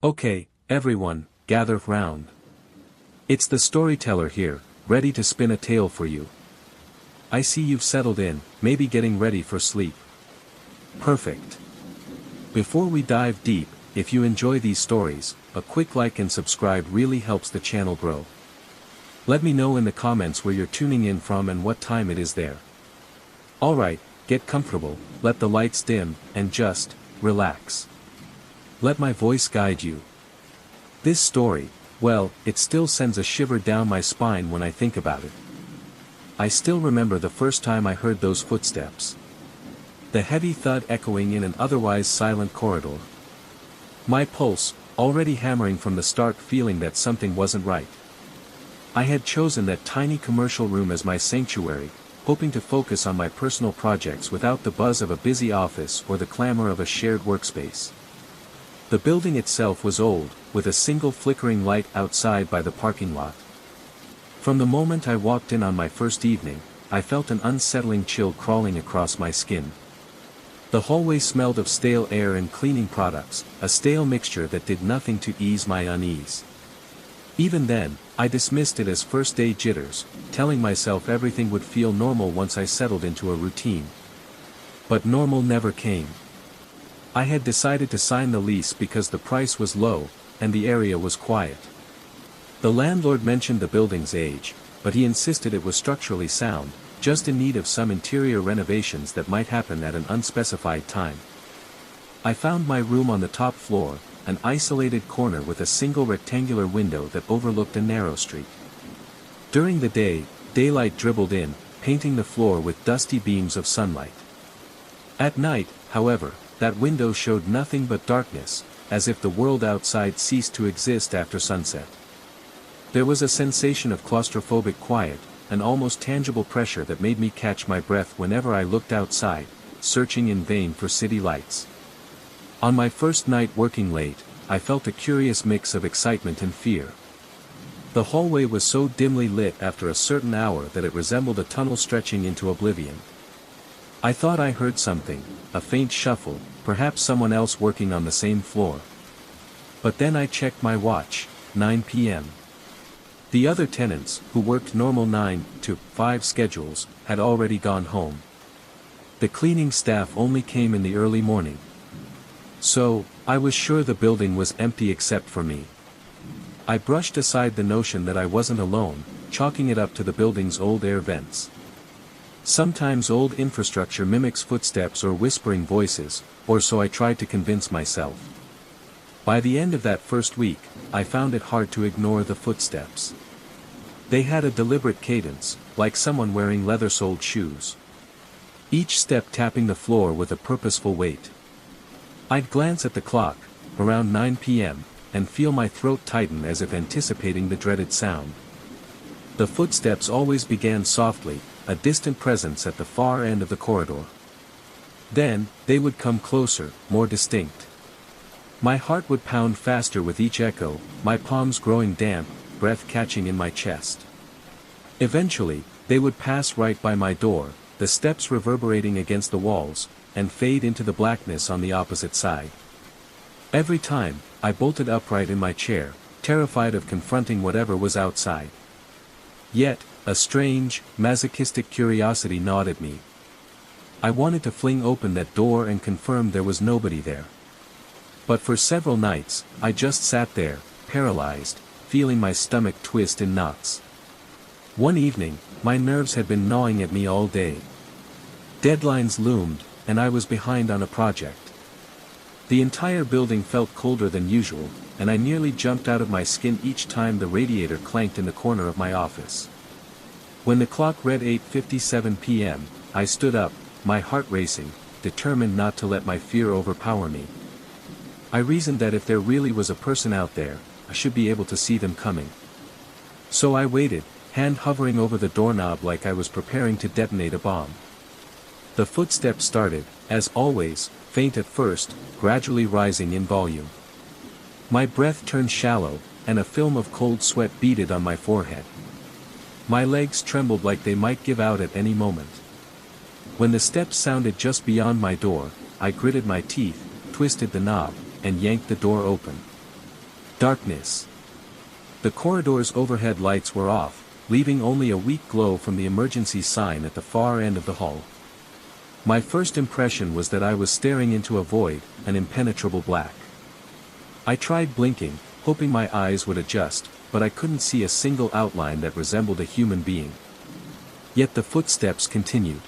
Okay, everyone, gather round. It's the storyteller here, ready to spin a tale for you. I see you've settled in, maybe getting ready for sleep. Perfect. Before we dive deep, if you enjoy these stories, a quick like and subscribe really helps the channel grow. Let me know in the comments where you're tuning in from and what time it is there. Alright, get comfortable, let the lights dim, and just relax. Let my voice guide you. This story, well, it still sends a shiver down my spine when I think about it. I still remember the first time I heard those footsteps. The heavy thud echoing in an otherwise silent corridor. My pulse, already hammering from the start, feeling that something wasn't right. I had chosen that tiny commercial room as my sanctuary, hoping to focus on my personal projects without the buzz of a busy office or the clamor of a shared workspace. The building itself was old, with a single flickering light outside by the parking lot. From the moment I walked in on my first evening, I felt an unsettling chill crawling across my skin. The hallway smelled of stale air and cleaning products, a stale mixture that did nothing to ease my unease. Even then, I dismissed it as first-day jitters, telling myself everything would feel normal once I settled into a routine. But normal never came. I had decided to sign the lease because the price was low, and the area was quiet. The landlord mentioned the building's age, but he insisted it was structurally sound, just in need of some interior renovations that might happen at an unspecified time. I found my room on the top floor, an isolated corner with a single rectangular window that overlooked a narrow street. During the day, daylight dribbled in, painting the floor with dusty beams of sunlight. At night, however, that window showed nothing but darkness, as if the world outside ceased to exist after sunset. There was a sensation of claustrophobic quiet, an almost tangible pressure that made me catch my breath whenever I looked outside, searching in vain for city lights. On my first night working late, I felt a curious mix of excitement and fear. The hallway was so dimly lit after a certain hour that it resembled a tunnel stretching into oblivion. I thought I heard something, a faint shuffle, perhaps someone else working on the same floor. But then I checked my watch, 9 p.m. The other tenants, who worked normal 9 to 5 schedules, had already gone home. The cleaning staff only came in the early morning. So, I was sure the building was empty except for me. I brushed aside the notion that I wasn't alone, chalking it up to the building's old air vents. Sometimes old infrastructure mimics footsteps or whispering voices, or so I tried to convince myself. By the end of that first week, I found it hard to ignore the footsteps. They had a deliberate cadence, like someone wearing leather-soled shoes. Each step tapping the floor with a purposeful weight. I'd glance at the clock, around 9 p.m., and feel my throat tighten as if anticipating the dreaded sound. The footsteps always began softly, a distant presence at the far end of the corridor. Then, they would come closer, more distinct. My heart would pound faster with each echo, my palms growing damp, breath catching in my chest. Eventually, they would pass right by my door, the steps reverberating against the walls, and fade into the blackness on the opposite side. Every time, I bolted upright in my chair, terrified of confronting whatever was outside. Yet, a strange, masochistic curiosity gnawed at me. I wanted to fling open that door and confirm there was nobody there. But for several nights, I just sat there, paralyzed, feeling my stomach twist in knots. One evening, my nerves had been gnawing at me all day. Deadlines loomed, and I was behind on a project. The entire building felt colder than usual, and I nearly jumped out of my skin each time the radiator clanked in the corner of my office. When the clock read 8:57 p.m., I stood up, my heart racing, determined not to let my fear overpower me. I reasoned that if there really was a person out there, I should be able to see them coming. So I waited, hand hovering over the doorknob like I was preparing to detonate a bomb. The footsteps started, as always, faint at first, gradually rising in volume. My breath turned shallow, and a film of cold sweat beaded on my forehead. My legs trembled like they might give out at any moment. When the steps sounded just beyond my door, I gritted my teeth, twisted the knob, and yanked the door open. Darkness. The corridor's overhead lights were off, leaving only a weak glow from the emergency sign at the far end of the hall. My first impression was that I was staring into a void, an impenetrable black. I tried blinking, hoping my eyes would adjust, but I couldn't see a single outline that resembled a human being. Yet the footsteps continued.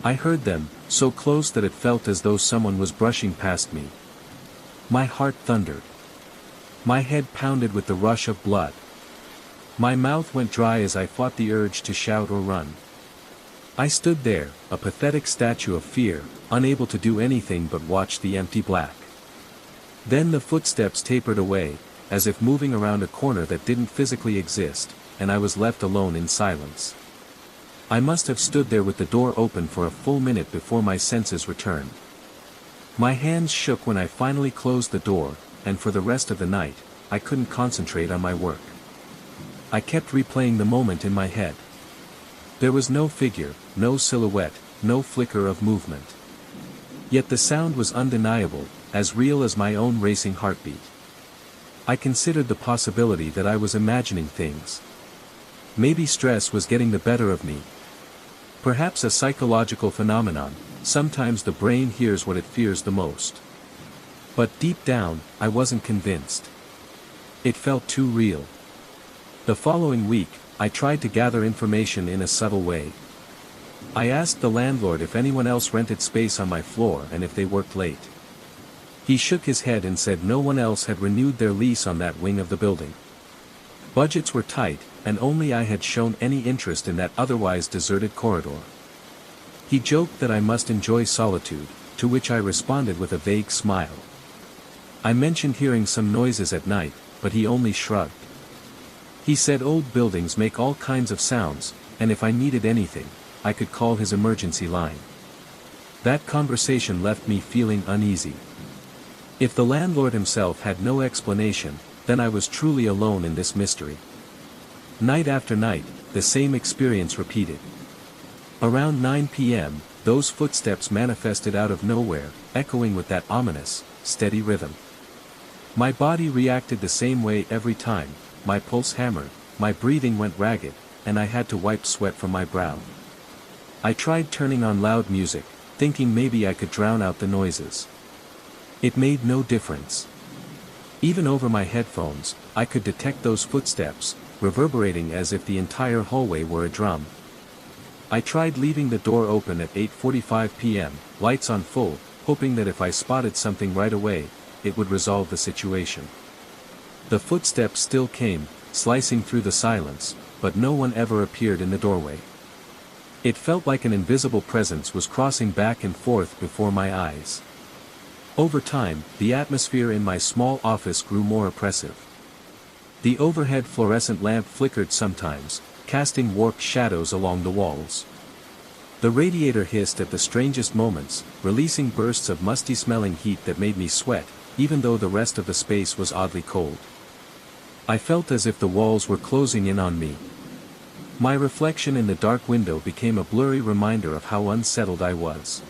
I heard them, so close that it felt as though someone was brushing past me. My heart thundered. My head pounded with the rush of blood. My mouth went dry as I fought the urge to shout or run. I stood there, a pathetic statue of fear, unable to do anything but watch the empty black. Then the footsteps tapered away, as if moving around a corner that didn't physically exist, and I was left alone in silence. I must have stood there with the door open for a full minute before my senses returned. My hands shook when I finally closed the door, and for the rest of the night, I couldn't concentrate on my work. I kept replaying the moment in my head. There was no figure, no silhouette, no flicker of movement. Yet the sound was undeniable, as real as my own racing heartbeat. I considered the possibility that I was imagining things. Maybe stress was getting the better of me. Perhaps a psychological phenomenon, sometimes the brain hears what it fears the most. But deep down, I wasn't convinced. It felt too real. The following week, I tried to gather information in a subtle way. I asked the landlord if anyone else rented space on my floor and if they worked late. He shook his head and said no one else had renewed their lease on that wing of the building. Budgets were tight, and only I had shown any interest in that otherwise deserted corridor. He joked that I must enjoy solitude, to which I responded with a vague smile. I mentioned hearing some noises at night, but he only shrugged. He said old buildings make all kinds of sounds, and if I needed anything, I could call his emergency line. That conversation left me feeling uneasy. If the landlord himself had no explanation, then I was truly alone in this mystery. Night after night, the same experience repeated. Around 9 p.m., those footsteps manifested out of nowhere, echoing with that ominous, steady rhythm. My body reacted the same way every time, my pulse hammered, my breathing went ragged, and I had to wipe sweat from my brow. I tried turning on loud music, thinking maybe I could drown out the noises. It made no difference. Even over my headphones, I could detect those footsteps, reverberating as if the entire hallway were a drum. I tried leaving the door open at 8:45 p.m., lights on full, hoping that if I spotted something right away, it would resolve the situation. The footsteps still came, slicing through the silence, but no one ever appeared in the doorway. It felt like an invisible presence was crossing back and forth before my eyes. Over time, the atmosphere in my small office grew more oppressive. The overhead fluorescent lamp flickered sometimes, casting warped shadows along the walls. The radiator hissed at the strangest moments, releasing bursts of musty-smelling heat that made me sweat, even though the rest of the space was oddly cold. I felt as if the walls were closing in on me. My reflection in the dark window became a blurry reminder of how unsettled I was.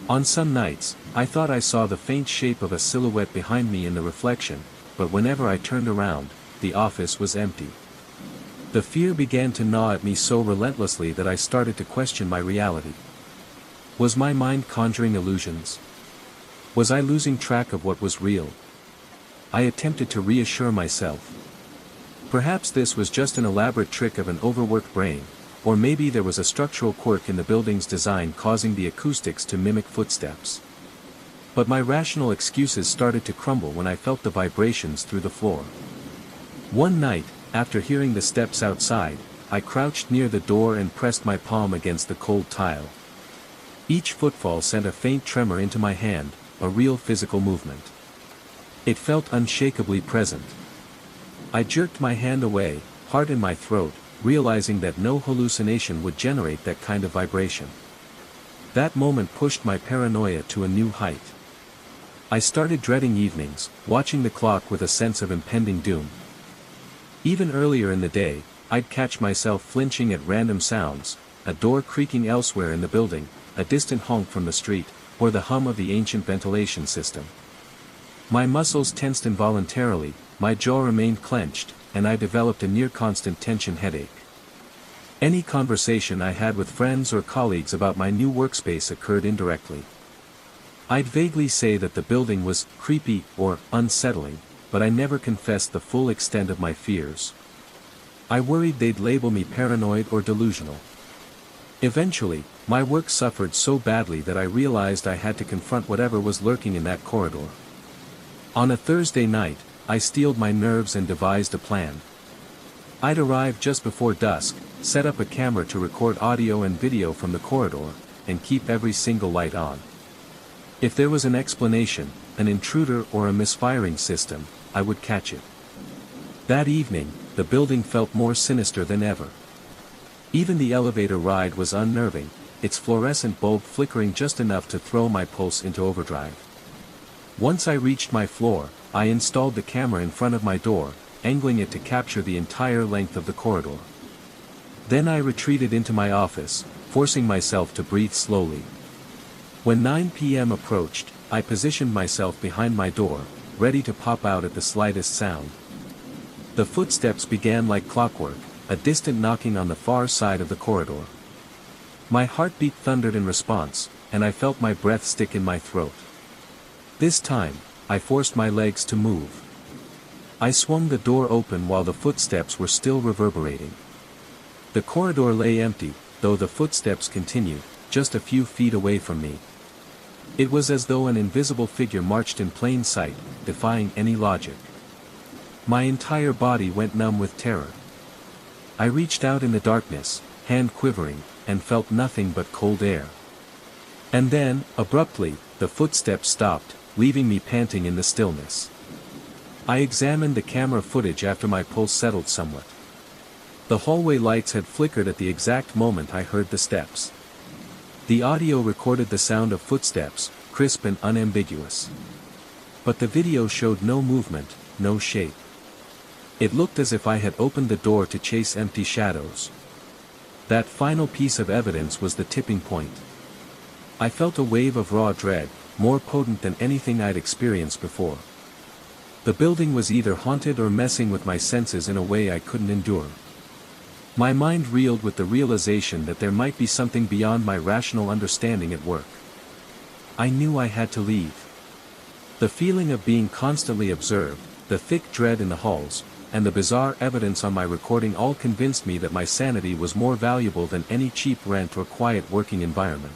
On some nights, I thought I saw the faint shape of a silhouette behind me in the reflection, but whenever I turned around, the office was empty. The fear began to gnaw at me so relentlessly that I started to question my reality. Was my mind conjuring illusions? Was I losing track of what was real? I attempted to reassure myself. Perhaps this was just an elaborate trick of an overworked brain, or maybe there was a structural quirk in the building's design causing the acoustics to mimic footsteps. But my rational excuses started to crumble when I felt the vibrations through the floor. One night, after hearing the steps outside, I crouched near the door and pressed my palm against the cold tile. Each footfall sent a faint tremor into my hand, a real physical movement. It felt unshakably present. I jerked my hand away, heart in my throat, realizing that no hallucination would generate that kind of vibration. That moment pushed my paranoia to a new height. I started dreading evenings, watching the clock with a sense of impending doom. Even earlier in the day, I'd catch myself flinching at random sounds, a door creaking elsewhere in the building, a distant honk from the street, or the hum of the ancient ventilation system. My muscles tensed involuntarily, my jaw remained clenched, and I developed a near-constant tension headache. Any conversation I had with friends or colleagues about my new workspace occurred indirectly. I'd vaguely say that the building was creepy or unsettling, but I never confessed the full extent of my fears. I worried they'd label me paranoid or delusional. Eventually, my work suffered so badly that I realized I had to confront whatever was lurking in that corridor. On a Thursday night, I steeled my nerves and devised a plan. I'd arrive just before dusk, set up a camera to record audio and video from the corridor, and keep every single light on. If there was an explanation, an intruder or a misfiring system, I would catch it. That evening, the building felt more sinister than ever. Even the elevator ride was unnerving, its fluorescent bulb flickering just enough to throw my pulse into overdrive. Once I reached my floor, I installed the camera in front of my door, angling it to capture the entire length of the corridor. Then I retreated into my office, forcing myself to breathe slowly. When 9 p.m. approached, I positioned myself behind my door, ready to pop out at the slightest sound. The footsteps began like clockwork, a distant knocking on the far side of the corridor. My heartbeat thundered in response, and I felt my breath stick in my throat. This time, I forced my legs to move. I swung the door open while the footsteps were still reverberating. The corridor lay empty, though the footsteps continued, just a few feet away from me. It was as though an invisible figure marched in plain sight, defying any logic. My entire body went numb with terror. I reached out in the darkness, hand quivering, and felt nothing but cold air. And then, abruptly, the footsteps stopped, leaving me panting in the stillness. I examined the camera footage after my pulse settled somewhat. The hallway lights had flickered at the exact moment I heard the steps. The audio recorded the sound of footsteps, crisp and unambiguous. But the video showed no movement, no shape. It looked as if I had opened the door to chase empty shadows. That final piece of evidence was the tipping point. I felt a wave of raw dread, more potent than anything I'd experienced before. The building was either haunted or messing with my senses in a way I couldn't endure. My mind reeled with the realization that there might be something beyond my rational understanding at work. I knew I had to leave. The feeling of being constantly observed, the thick dread in the halls, and the bizarre evidence on my recording all convinced me that my sanity was more valuable than any cheap rent or quiet working environment.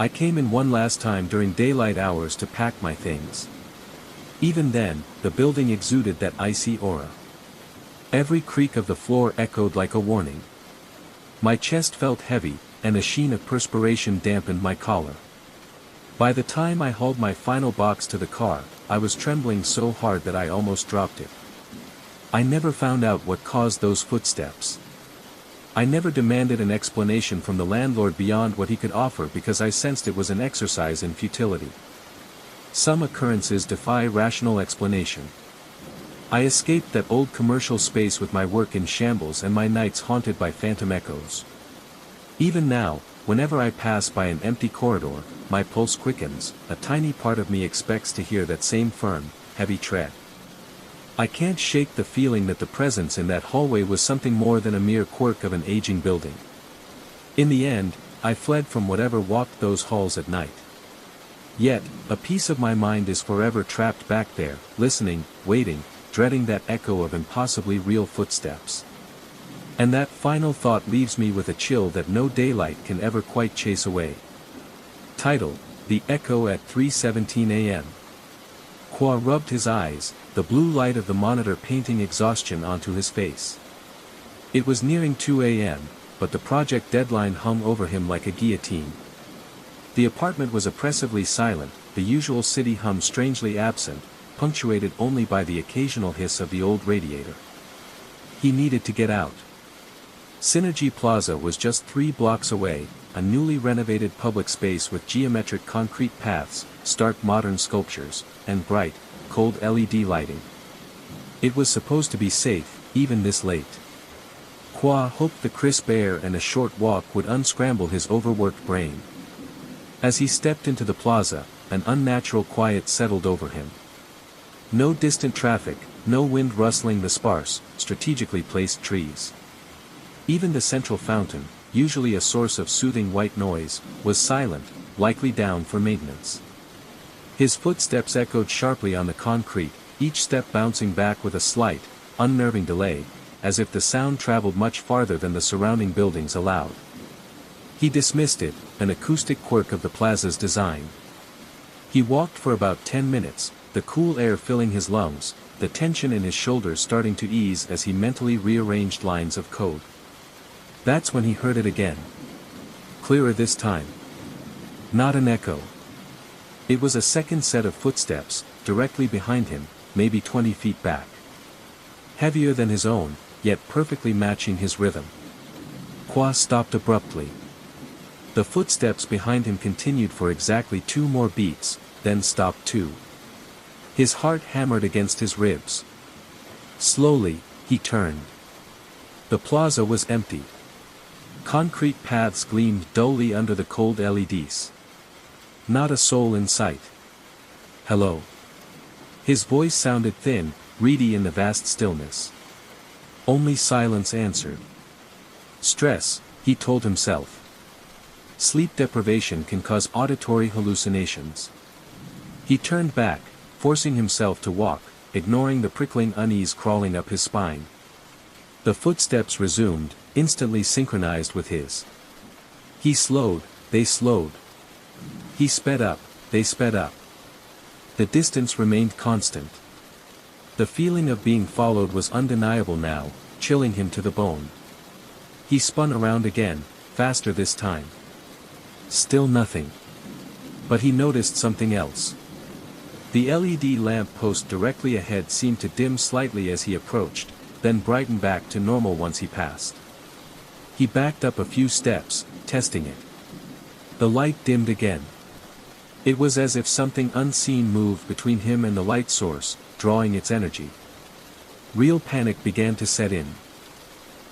I came in one last time during daylight hours to pack my things. Even then, the building exuded that icy aura. Every creak of the floor echoed like a warning. My chest felt heavy, and a sheen of perspiration dampened my collar. By the time I hauled my final box to the car, I was trembling so hard that I almost dropped it. I never found out what caused those footsteps. I never demanded an explanation from the landlord beyond what he could offer because I sensed it was an exercise in futility. Some occurrences defy rational explanation. I escaped that old commercial space with my work in shambles and my nights haunted by phantom echoes. Even now, whenever I pass by an empty corridor, my pulse quickens, a tiny part of me expects to hear that same firm, heavy tread. I can't shake the feeling that the presence in that hallway was something more than a mere quirk of an aging building. In the end, I fled from whatever walked those halls at night. Yet, a piece of my mind is forever trapped back there, listening, waiting, dreading that echo of impossibly real footsteps. And that final thought leaves me with a chill that no daylight can ever quite chase away. Title: The Echo at 3:17 a.m. Kwa rubbed his eyes, the blue light of the monitor painting exhaustion onto his face. It was nearing 2 a.m., but the project deadline hung over him like a guillotine. The apartment was oppressively silent, the usual city hum strangely absent, punctuated only by the occasional hiss of the old radiator. He needed to get out. Synergy Plaza was just 3 blocks away, a newly renovated public space with geometric concrete paths, stark modern sculptures, and bright, cold LED lighting. It was supposed to be safe, even this late. Kwa hoped the crisp air and a short walk would unscramble his overworked brain. As he stepped into the plaza, an unnatural quiet settled over him. No distant traffic, no wind rustling the sparse, strategically placed trees. Even the central fountain, usually a source of soothing white noise, was silent, likely down for maintenance. His footsteps echoed sharply on the concrete, each step bouncing back with a slight, unnerving delay, as if the sound traveled much farther than the surrounding buildings allowed. He dismissed it, an acoustic quirk of the plaza's design. He walked for about 10 minutes, the cool air filling his lungs, the tension in his shoulders starting to ease as he mentally rearranged lines of code. That's when he heard it again. Clearer this time. Not an echo. It was a second set of footsteps, directly behind him, maybe 20 feet back. Heavier than his own, yet perfectly matching his rhythm. Kwa stopped abruptly. The footsteps behind him continued for exactly 2 more beats, then stopped too. His heart hammered against his ribs. Slowly, he turned. The plaza was empty. Concrete paths gleamed dully under the cold LEDs. Not a soul in sight. Hello. His voice sounded thin, reedy in the vast stillness. Only silence answered. Stress, he told himself. Sleep deprivation can cause auditory hallucinations. He turned back, forcing himself to walk, ignoring the prickling unease crawling up his spine. The footsteps resumed, instantly synchronized with his. He slowed, they slowed. He sped up, they sped up. The distance remained constant. The feeling of being followed was undeniable now, chilling him to the bone. He spun around again, faster this time. Still nothing. But he noticed something else. The LED lamp post directly ahead seemed to dim slightly as he approached, then brighten back to normal once he passed. He backed up a few steps, testing it. The light dimmed again. It was as if something unseen moved between him and the light source, drawing its energy. Real panic began to set in.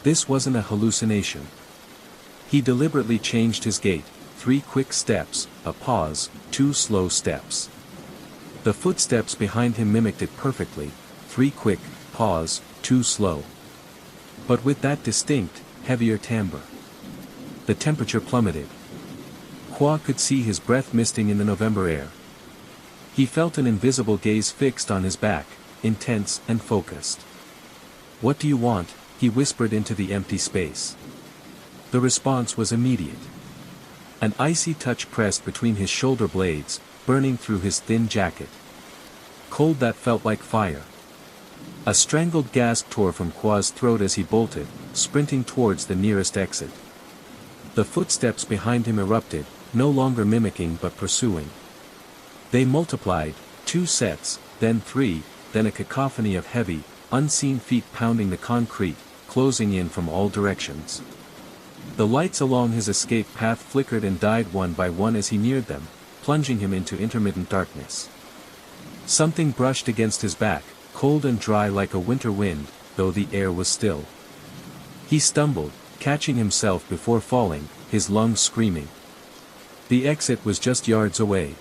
This wasn't a hallucination. He deliberately changed his gait, 3 quick steps, a pause, 2 slow steps. The footsteps behind him mimicked it perfectly, 3 quick, pause, 2 slow. But with that distinct, heavier timbre. The temperature plummeted. Kwa could see his breath misting in the November air. He felt an invisible gaze fixed on his back, intense and focused. "What do you want?" he whispered into the empty space. The response was immediate. An icy touch pressed between his shoulder blades, burning through his thin jacket. Cold that felt like fire. A strangled gasp tore from Kwa's throat as he bolted, sprinting towards the nearest exit. The footsteps behind him erupted, no longer mimicking but pursuing. They multiplied, 2 sets, then 3, then a cacophony of heavy, unseen feet pounding the concrete, closing in from all directions. The lights along his escape path flickered and died one by one as he neared them, plunging him into intermittent darkness. Something brushed against his back, cold and dry like a winter wind, though the air was still. He stumbled, catching himself before falling, his lungs screaming. The exit was just yards away.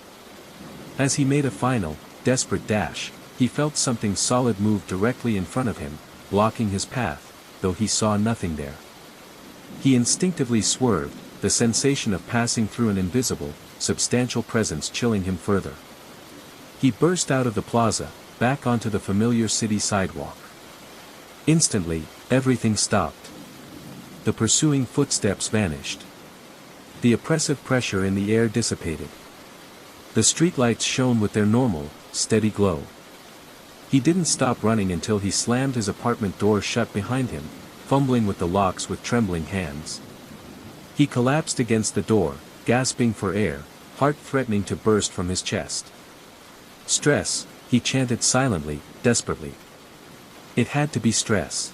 As he made a final, desperate dash, he felt something solid move directly in front of him, blocking his path, though he saw nothing there. He instinctively swerved, the sensation of passing through an invisible, substantial presence chilling him further. He burst out of the plaza, back onto the familiar city sidewalk. Instantly, everything stopped. The pursuing footsteps vanished. The oppressive pressure in the air dissipated. The streetlights shone with their normal, steady glow. He didn't stop running until he slammed his apartment door shut behind him, fumbling with the locks with trembling hands. He collapsed against the door, gasping for air, heart threatening to burst from his chest. Stress, he chanted silently, desperately. It had to be stress.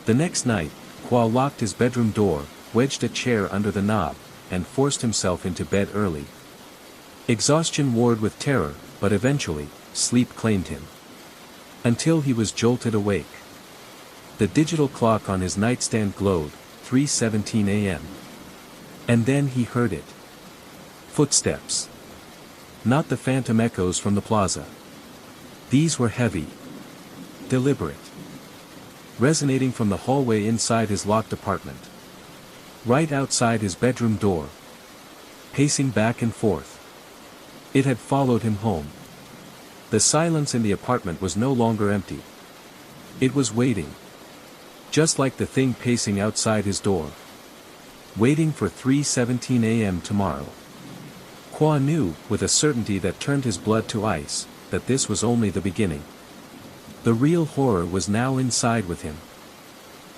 The next night, Kwa locked his bedroom door, wedged a chair under the knob, and forced himself into bed early. Exhaustion warred with terror, but eventually, sleep claimed him. Until he was jolted awake. The digital clock on his nightstand glowed, 3:17 a.m. And then he heard it. Footsteps. Not the phantom echoes from the plaza. These were heavy. Deliberate. Resonating from the hallway inside his locked apartment. Right outside his bedroom door. Pacing back and forth. It had followed him home. The silence in the apartment was no longer empty. It was waiting. Just like the thing pacing outside his door. Waiting for 3:17 a.m. tomorrow. Kwa knew, with a certainty that turned his blood to ice, that this was only the beginning. The real horror was now inside with him.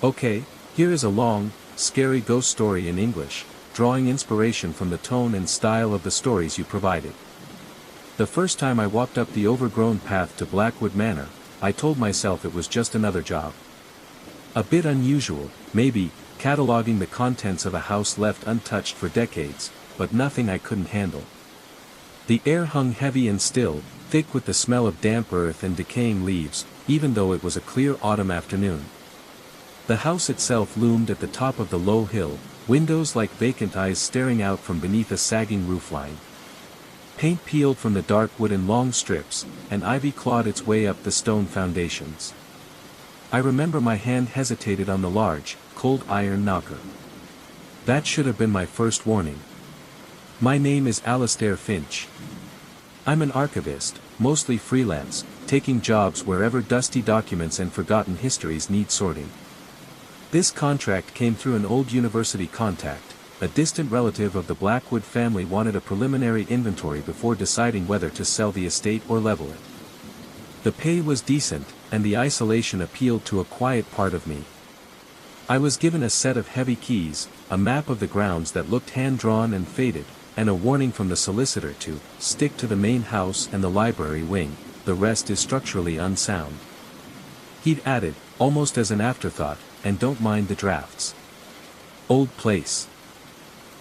Okay, here is a long, scary ghost story in English, drawing inspiration from the tone and style of the stories you provided. The first time I walked up the overgrown path to Blackwood Manor, I told myself it was just another job. A bit unusual, maybe, cataloging the contents of a house left untouched for decades, but nothing I couldn't handle. The air hung heavy and still, thick with the smell of damp earth and decaying leaves, even though it was a clear autumn afternoon. The house itself loomed at the top of the low hill, windows like vacant eyes staring out from beneath a sagging roofline. Paint peeled from the dark wood in long strips, and ivy clawed its way up the stone foundations. I remember my hand hesitated on the large, cold iron knocker. That should have been my first warning. My name is Alastair Finch. I'm an archivist, mostly freelance, taking jobs wherever dusty documents and forgotten histories need sorting. This contract came through an old university contact. A distant relative of the Blackwood family wanted a preliminary inventory before deciding whether to sell the estate or level it. The pay was decent, and the isolation appealed to a quiet part of me. I was given a set of heavy keys, a map of the grounds that looked hand-drawn and faded, and a warning from the solicitor to stick to the main house and the library wing, the rest is structurally unsound. He'd added, almost as an afterthought, and don't mind the drafts. Old place.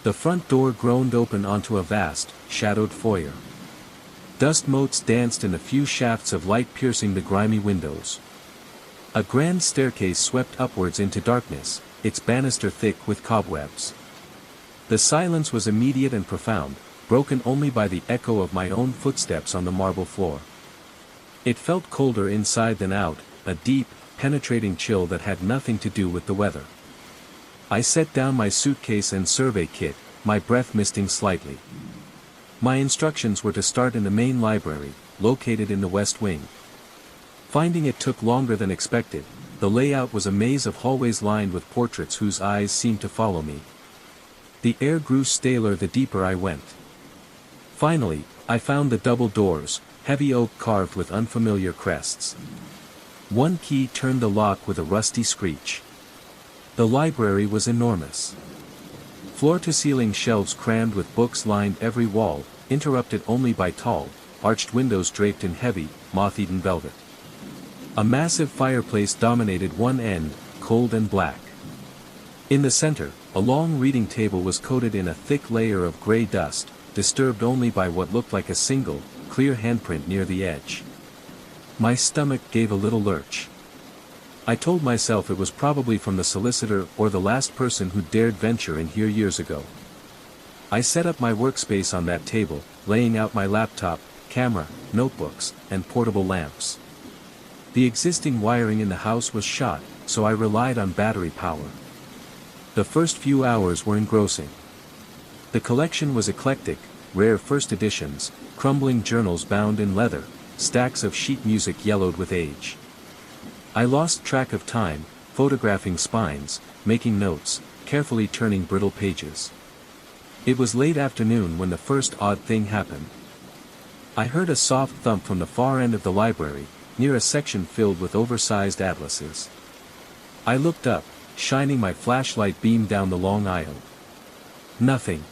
The front door groaned open onto a vast, shadowed foyer. Dust motes danced in a few shafts of light piercing the grimy windows. A grand staircase swept upwards into darkness, its banister thick with cobwebs. The silence was immediate and profound, broken only by the echo of my own footsteps on the marble floor. It felt colder inside than out, a deep, penetrating chill that had nothing to do with the weather. I set down my suitcase and survey kit, my breath misting slightly. My instructions were to start in the main library, located in the west wing. Finding it took longer than expected. The layout was a maze of hallways lined with portraits whose eyes seemed to follow me. The air grew staler the deeper I went. Finally, I found the double doors, heavy oak carved with unfamiliar crests. One key turned the lock with a rusty screech. The library was enormous. Floor-to-ceiling shelves crammed with books lined every wall, interrupted only by tall, arched windows draped in heavy, moth-eaten velvet. A massive fireplace dominated one end, cold and black. In the center, a long reading table was coated in a thick layer of gray dust, disturbed only by what looked like a single, clear handprint near the edge. My stomach gave a little lurch. I told myself it was probably from the solicitor or the last person who dared venture in here years ago. I set up my workspace on that table, laying out my laptop, camera, notebooks, and portable lamps. The existing wiring in the house was shot, so I relied on battery power. The first few hours were engrossing. The collection was eclectic, rare first editions, crumbling journals bound in leather, stacks of sheet music yellowed with age. I lost track of time, photographing spines, making notes, carefully turning brittle pages. It was late afternoon when the first odd thing happened. I heard a soft thump from the far end of the library, near a section filled with oversized atlases. I looked up, shining my flashlight beam down the long aisle. Nothing.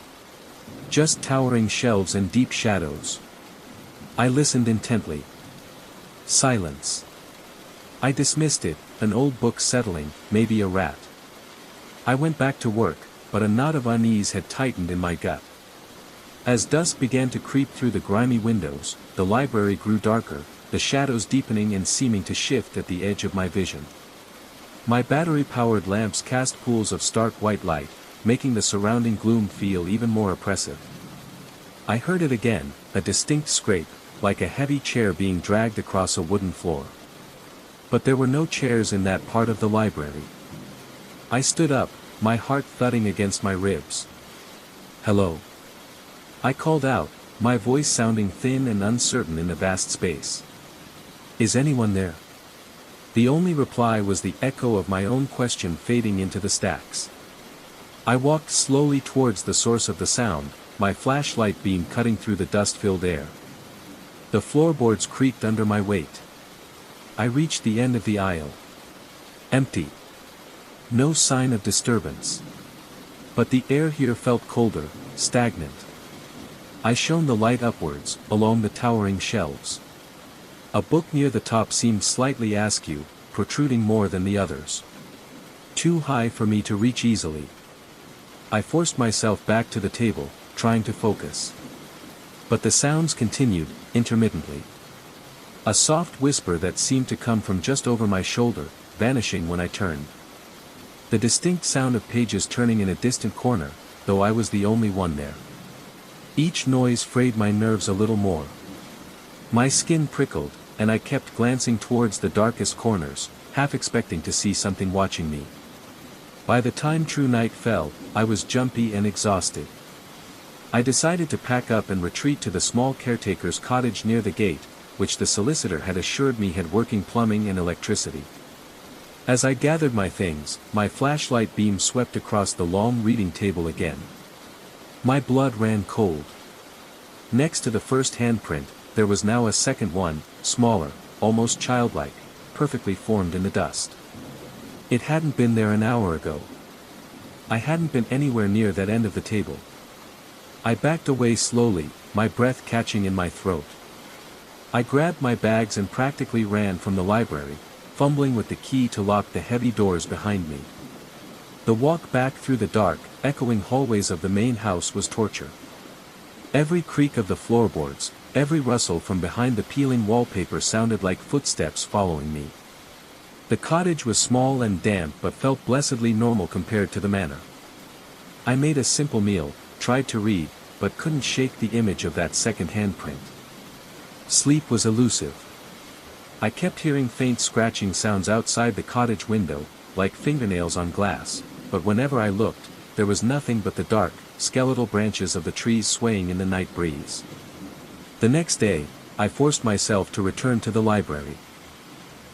Just towering shelves and deep shadows. I listened intently. Silence. I dismissed it, an old book settling, maybe a rat. I went back to work, but a knot of unease had tightened in my gut. As dusk began to creep through the grimy windows, the library grew darker, the shadows deepening and seeming to shift at the edge of my vision. My battery-powered lamps cast pools of stark white light, making the surrounding gloom feel even more oppressive. I heard it again, a distinct scrape, like a heavy chair being dragged across a wooden floor. But there were no chairs in that part of the library. I stood up, my heart thudding against my ribs. "Hello?" I called out, my voice sounding thin and uncertain in the vast space. "Is anyone there?" The only reply was the echo of my own question fading into the stacks. I walked slowly towards the source of the sound, my flashlight beam cutting through the dust-filled air. The floorboards creaked under my weight. I reached the end of the aisle. Empty. No sign of disturbance. But the air here felt colder, stagnant. I shone the light upwards, along the towering shelves. A book near the top seemed slightly askew, protruding more than the others. Too high for me to reach easily. I forced myself back to the table, trying to focus. But the sounds continued, intermittently. A soft whisper that seemed to come from just over my shoulder, vanishing when I turned. The distinct sound of pages turning in a distant corner, though I was the only one there. Each noise frayed my nerves a little more. My skin prickled, and I kept glancing towards the darkest corners, half expecting to see something watching me. By the time true night fell, I was jumpy and exhausted. I decided to pack up and retreat to the small caretaker's cottage near the gate, which the solicitor had assured me had working plumbing and electricity. As I gathered my things, my flashlight beam swept across the long reading table again. My blood ran cold. Next to the first handprint, there was now a second one, smaller, almost childlike, perfectly formed in the dust. It hadn't been there an hour ago. I hadn't been anywhere near that end of the table. I backed away slowly, my breath catching in my throat. I grabbed my bags and practically ran from the library, fumbling with the key to lock the heavy doors behind me. The walk back through the dark, echoing hallways of the main house was torture. Every creak of the floorboards, every rustle from behind the peeling wallpaper sounded like footsteps following me. The cottage was small and damp but felt blessedly normal compared to the manor. I made a simple meal, tried to read, but couldn't shake the image of that second handprint. Sleep was elusive. I kept hearing faint scratching sounds outside the cottage window, like fingernails on glass, but whenever I looked, there was nothing but the dark, skeletal branches of the trees swaying in the night breeze. The next day, I forced myself to return to the library.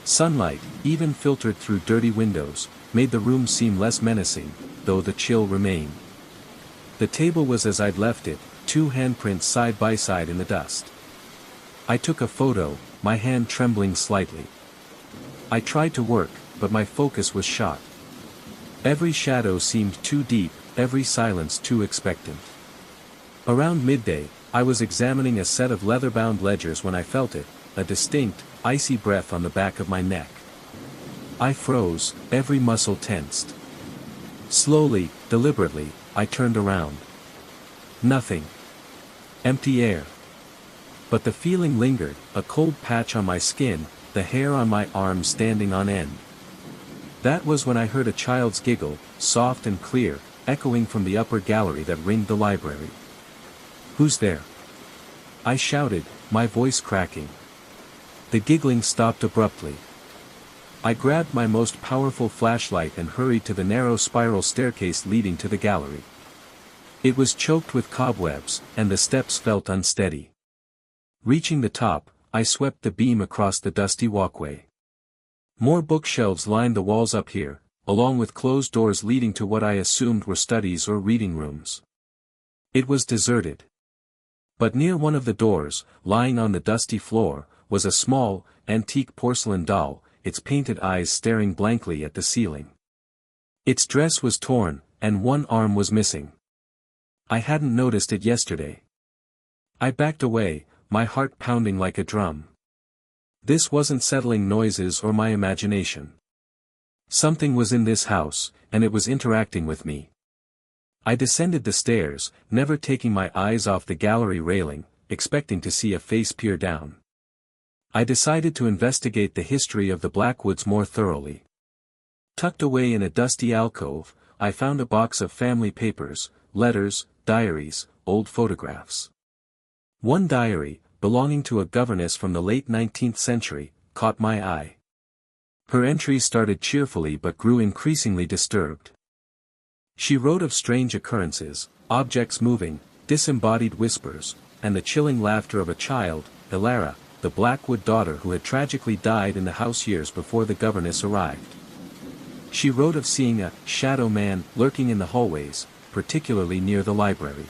Sunlight, even filtered through dirty windows, made the room seem less menacing, though the chill remained. The table was as I'd left it, two handprints side by side in the dust. I took a photo, my hand trembling slightly. I tried to work, but my focus was shot. Every shadow seemed too deep, every silence too expectant. Around midday, I was examining a set of leather-bound ledgers when I felt it, a distinct, icy breath on the back of my neck. I froze, every muscle tensed. Slowly, deliberately, I turned around. Nothing. Empty air. But the feeling lingered, a cold patch on my skin, the hair on my arms standing on end. That was when I heard a child's giggle, soft and clear, echoing from the upper gallery that ringed the library. "Who's there?" I shouted, my voice cracking. The giggling stopped abruptly. I grabbed my most powerful flashlight and hurried to the narrow spiral staircase leading to the gallery. It was choked with cobwebs, and the steps felt unsteady. Reaching the top, I swept the beam across the dusty walkway. More bookshelves lined the walls up here, along with closed doors leading to what I assumed were studies or reading rooms. It was deserted. But near one of the doors, lying on the dusty floor, was a small, antique porcelain doll, its painted eyes staring blankly at the ceiling. Its dress was torn, and one arm was missing. I hadn't noticed it yesterday. I backed away, my heart pounding like a drum. This wasn't settling noises or my imagination. Something was in this house, and it was interacting with me. I descended the stairs, never taking my eyes off the gallery railing, expecting to see a face peer down. I decided to investigate the history of the Blackwoods more thoroughly. Tucked away in a dusty alcove, I found a box of family papers, letters, diaries, old photographs. One diary, belonging to a governess from the late 19th century, caught my eye. Her entries started cheerfully but grew increasingly disturbed. She wrote of strange occurrences, objects moving, disembodied whispers, and the chilling laughter of a child, Ilara, the Blackwood daughter who had tragically died in the house years before the governess arrived. She wrote of seeing a shadow man lurking in the hallways, particularly near the library.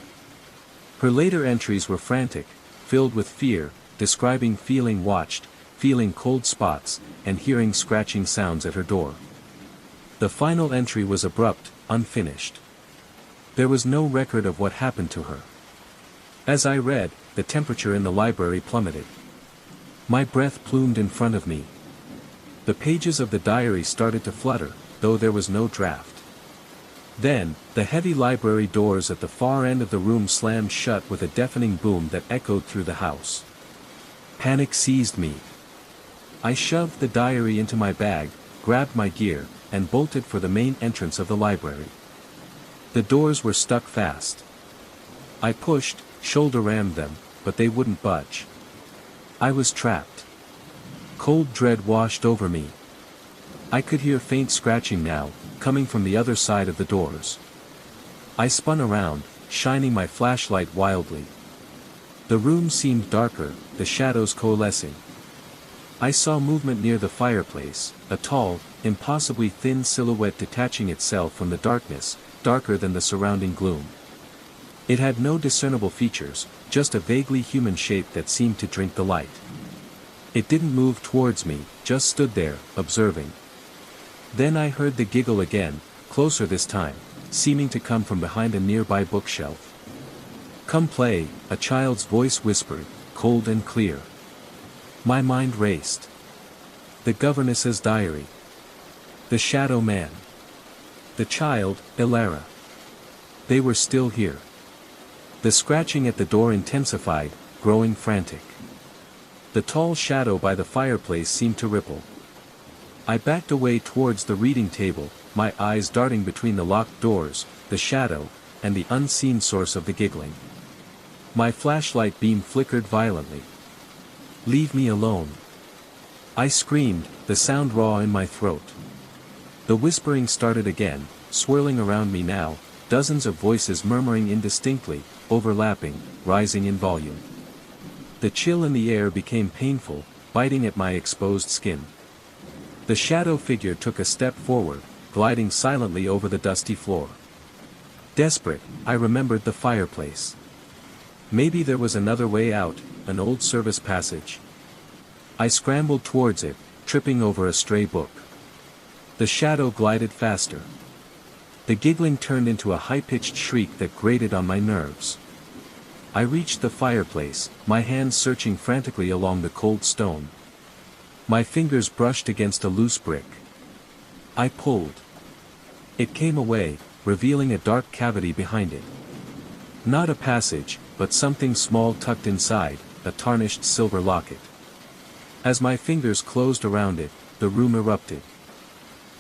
Her later entries were frantic, filled with fear, describing feeling watched, feeling cold spots, and hearing scratching sounds at her door. The final entry was abrupt, unfinished. There was no record of what happened to her. As I read, the temperature in the library plummeted. My breath plumed in front of me. The pages of the diary started to flutter, though there was no draft. Then, the heavy library doors at the far end of the room slammed shut with a deafening boom that echoed through the house. Panic seized me. I shoved the diary into my bag, grabbed my gear, and bolted for the main entrance of the library. The doors were stuck fast. I pushed, shoulder-rammed them, but they wouldn't budge. I was trapped. Cold dread washed over me. I could hear faint scratching now, coming from the other side of the doors. I spun around, shining my flashlight wildly. The room seemed darker, the shadows coalescing. I saw movement near the fireplace, a tall, impossibly thin silhouette detaching itself from the darkness, darker than the surrounding gloom. It had no discernible features, just a vaguely human shape that seemed to drink the light. It didn't move towards me, just stood there, observing. Then I heard the giggle again, closer this time, seeming to come from behind a nearby bookshelf. "Come play," a child's voice whispered, cold and clear. My mind raced. The governess's diary. The shadow man. The child, Ilara. They were still here. The scratching at the door intensified, growing frantic. The tall shadow by the fireplace seemed to ripple. I backed away towards the reading table, my eyes darting between the locked doors, the shadow, and the unseen source of the giggling. My flashlight beam flickered violently. "Leave me alone!" I screamed, the sound raw in my throat. The whispering started again, swirling around me now, dozens of voices murmuring indistinctly, overlapping, rising in volume. The chill in the air became painful, biting at my exposed skin. The shadow figure took a step forward, gliding silently over the dusty floor. Desperate, I remembered the fireplace. Maybe there was another way out, an old service passage. I scrambled towards it, tripping over a stray book. The shadow glided faster. The giggling turned into a high-pitched shriek that grated on my nerves. I reached the fireplace, my hands searching frantically along the cold stone. My fingers brushed against a loose brick. I pulled. It came away, revealing a dark cavity behind it. Not a passage, but something small tucked inside, a tarnished silver locket. As my fingers closed around it, the room erupted.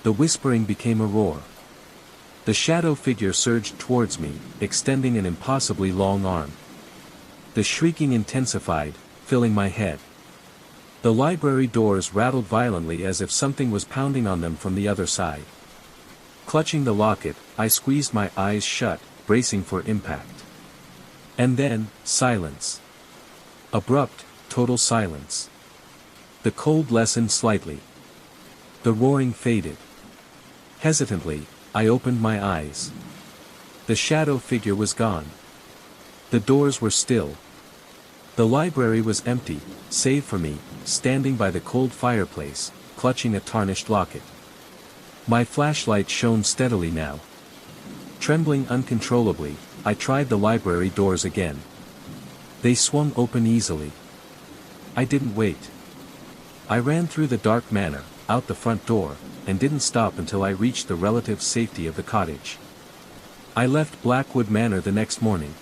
The whispering became a roar. The shadow figure surged towards me, extending an impossibly long arm. The shrieking intensified, filling my head. The library doors rattled violently as if something was pounding on them from the other side. Clutching the locket, I squeezed my eyes shut, bracing for impact. And then, silence. Abrupt, total silence. The cold lessened slightly. The roaring faded. Hesitantly, I opened my eyes. The shadow figure was gone. The doors were still. The library was empty, save for me, standing by the cold fireplace, clutching a tarnished locket. My flashlight shone steadily now. Trembling uncontrollably, I tried the library doors again. They swung open easily. I didn't wait. I ran through the dark manor, out the front door, and didn't stop until I reached the relative safety of the cottage. I left Blackwood Manor the next morning.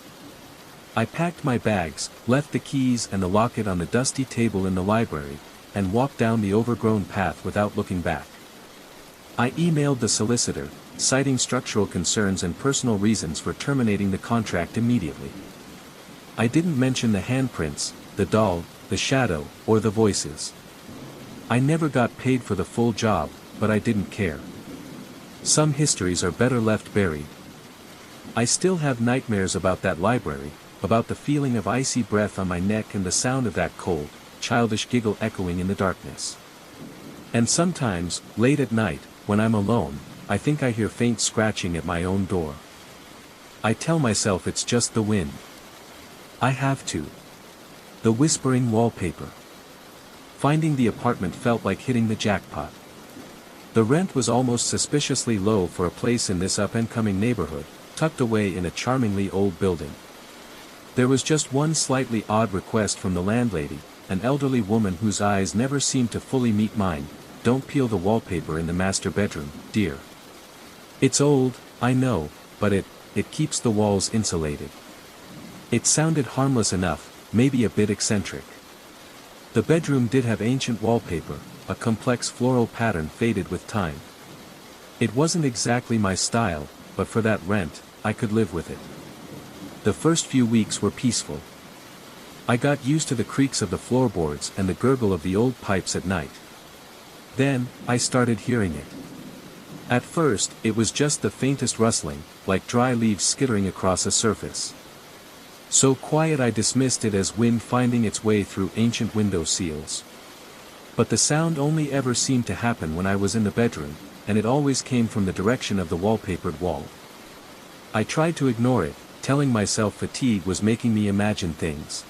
I packed my bags, left the keys and the locket on the dusty table in the library, and walked down the overgrown path without looking back. I emailed the solicitor, citing structural concerns and personal reasons for terminating the contract immediately. I didn't mention the handprints, the doll, the shadow, or the voices. I never got paid for the full job, but I didn't care. Some histories are better left buried. I still have nightmares about that library, about the feeling of icy breath on my neck and the sound of that cold, childish giggle echoing in the darkness. And sometimes, late at night, when I'm alone, I think I hear faint scratching at my own door. I tell myself it's just the wind. I have to. The whispering wallpaper. Finding the apartment felt like hitting the jackpot. The rent was almost suspiciously low for a place in this up-and-coming neighborhood, tucked away in a charmingly old building. There was just one slightly odd request from the landlady, an elderly woman whose eyes never seemed to fully meet mine. Don't peel the wallpaper in the master bedroom, dear. It's old, I know, but it keeps the walls insulated. It sounded harmless enough, maybe a bit eccentric. The bedroom did have ancient wallpaper, a complex floral pattern faded with time. It wasn't exactly my style, but for that rent, I could live with it. The first few weeks were peaceful. I got used to the creaks of the floorboards and the gurgle of the old pipes at night. Then, I started hearing it. At first, it was just the faintest rustling, like dry leaves skittering across a surface. So quiet I dismissed it as wind finding its way through ancient window seals. But the sound only ever seemed to happen when I was in the bedroom, and it always came from the direction of the wallpapered wall. I tried to ignore it, telling myself fatigue was making me imagine things.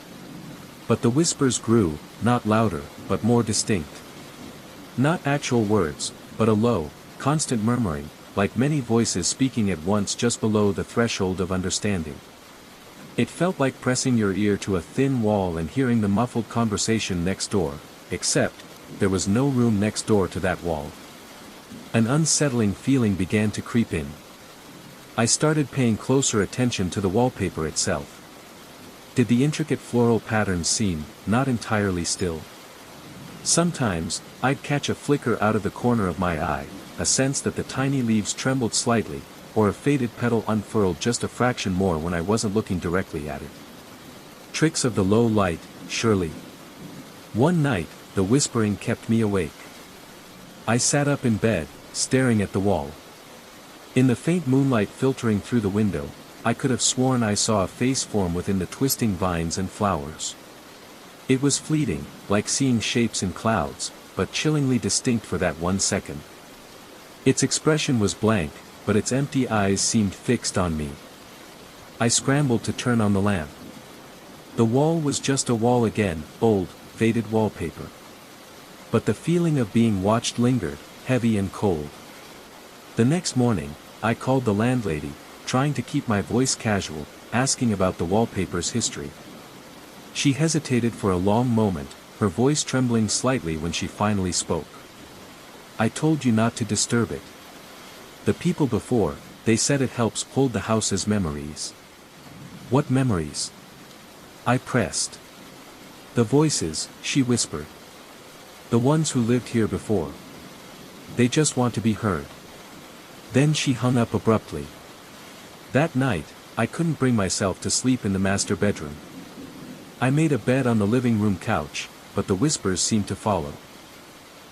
But the whispers grew, not louder, but more distinct. Not actual words, but a low, constant murmuring, like many voices speaking at once just below the threshold of understanding. It felt like pressing your ear to a thin wall and hearing the muffled conversation next door, except, there was no room next door to that wall. An unsettling feeling began to creep in. I started paying closer attention to the wallpaper itself. Did the intricate floral patterns seem, not entirely still? Sometimes, I'd catch a flicker out of the corner of my eye, a sense that the tiny leaves trembled slightly, or a faded petal unfurled just a fraction more when I wasn't looking directly at it. Tricks of the low light, surely. One night, the whispering kept me awake. I sat up in bed, staring at the wall. In the faint moonlight filtering through the window, I could have sworn I saw a face form within the twisting vines and flowers. It was fleeting, like seeing shapes in clouds, but chillingly distinct for that 1 second. Its expression was blank, but its empty eyes seemed fixed on me. I scrambled to turn on the lamp. The wall was just a wall again, old, faded wallpaper. But the feeling of being watched lingered, heavy and cold. The next morning, I called the landlady, trying to keep my voice casual, asking about the wallpaper's history. She hesitated for a long moment, her voice trembling slightly when she finally spoke. I told you not to disturb it. The people before, they said it helps hold the house's memories. What memories? I pressed. The voices, she whispered. The ones who lived here before. They just want to be heard. Then she hung up abruptly. That night, I couldn't bring myself to sleep in the master bedroom. I made a bed on the living room couch, but the whispers seemed to follow.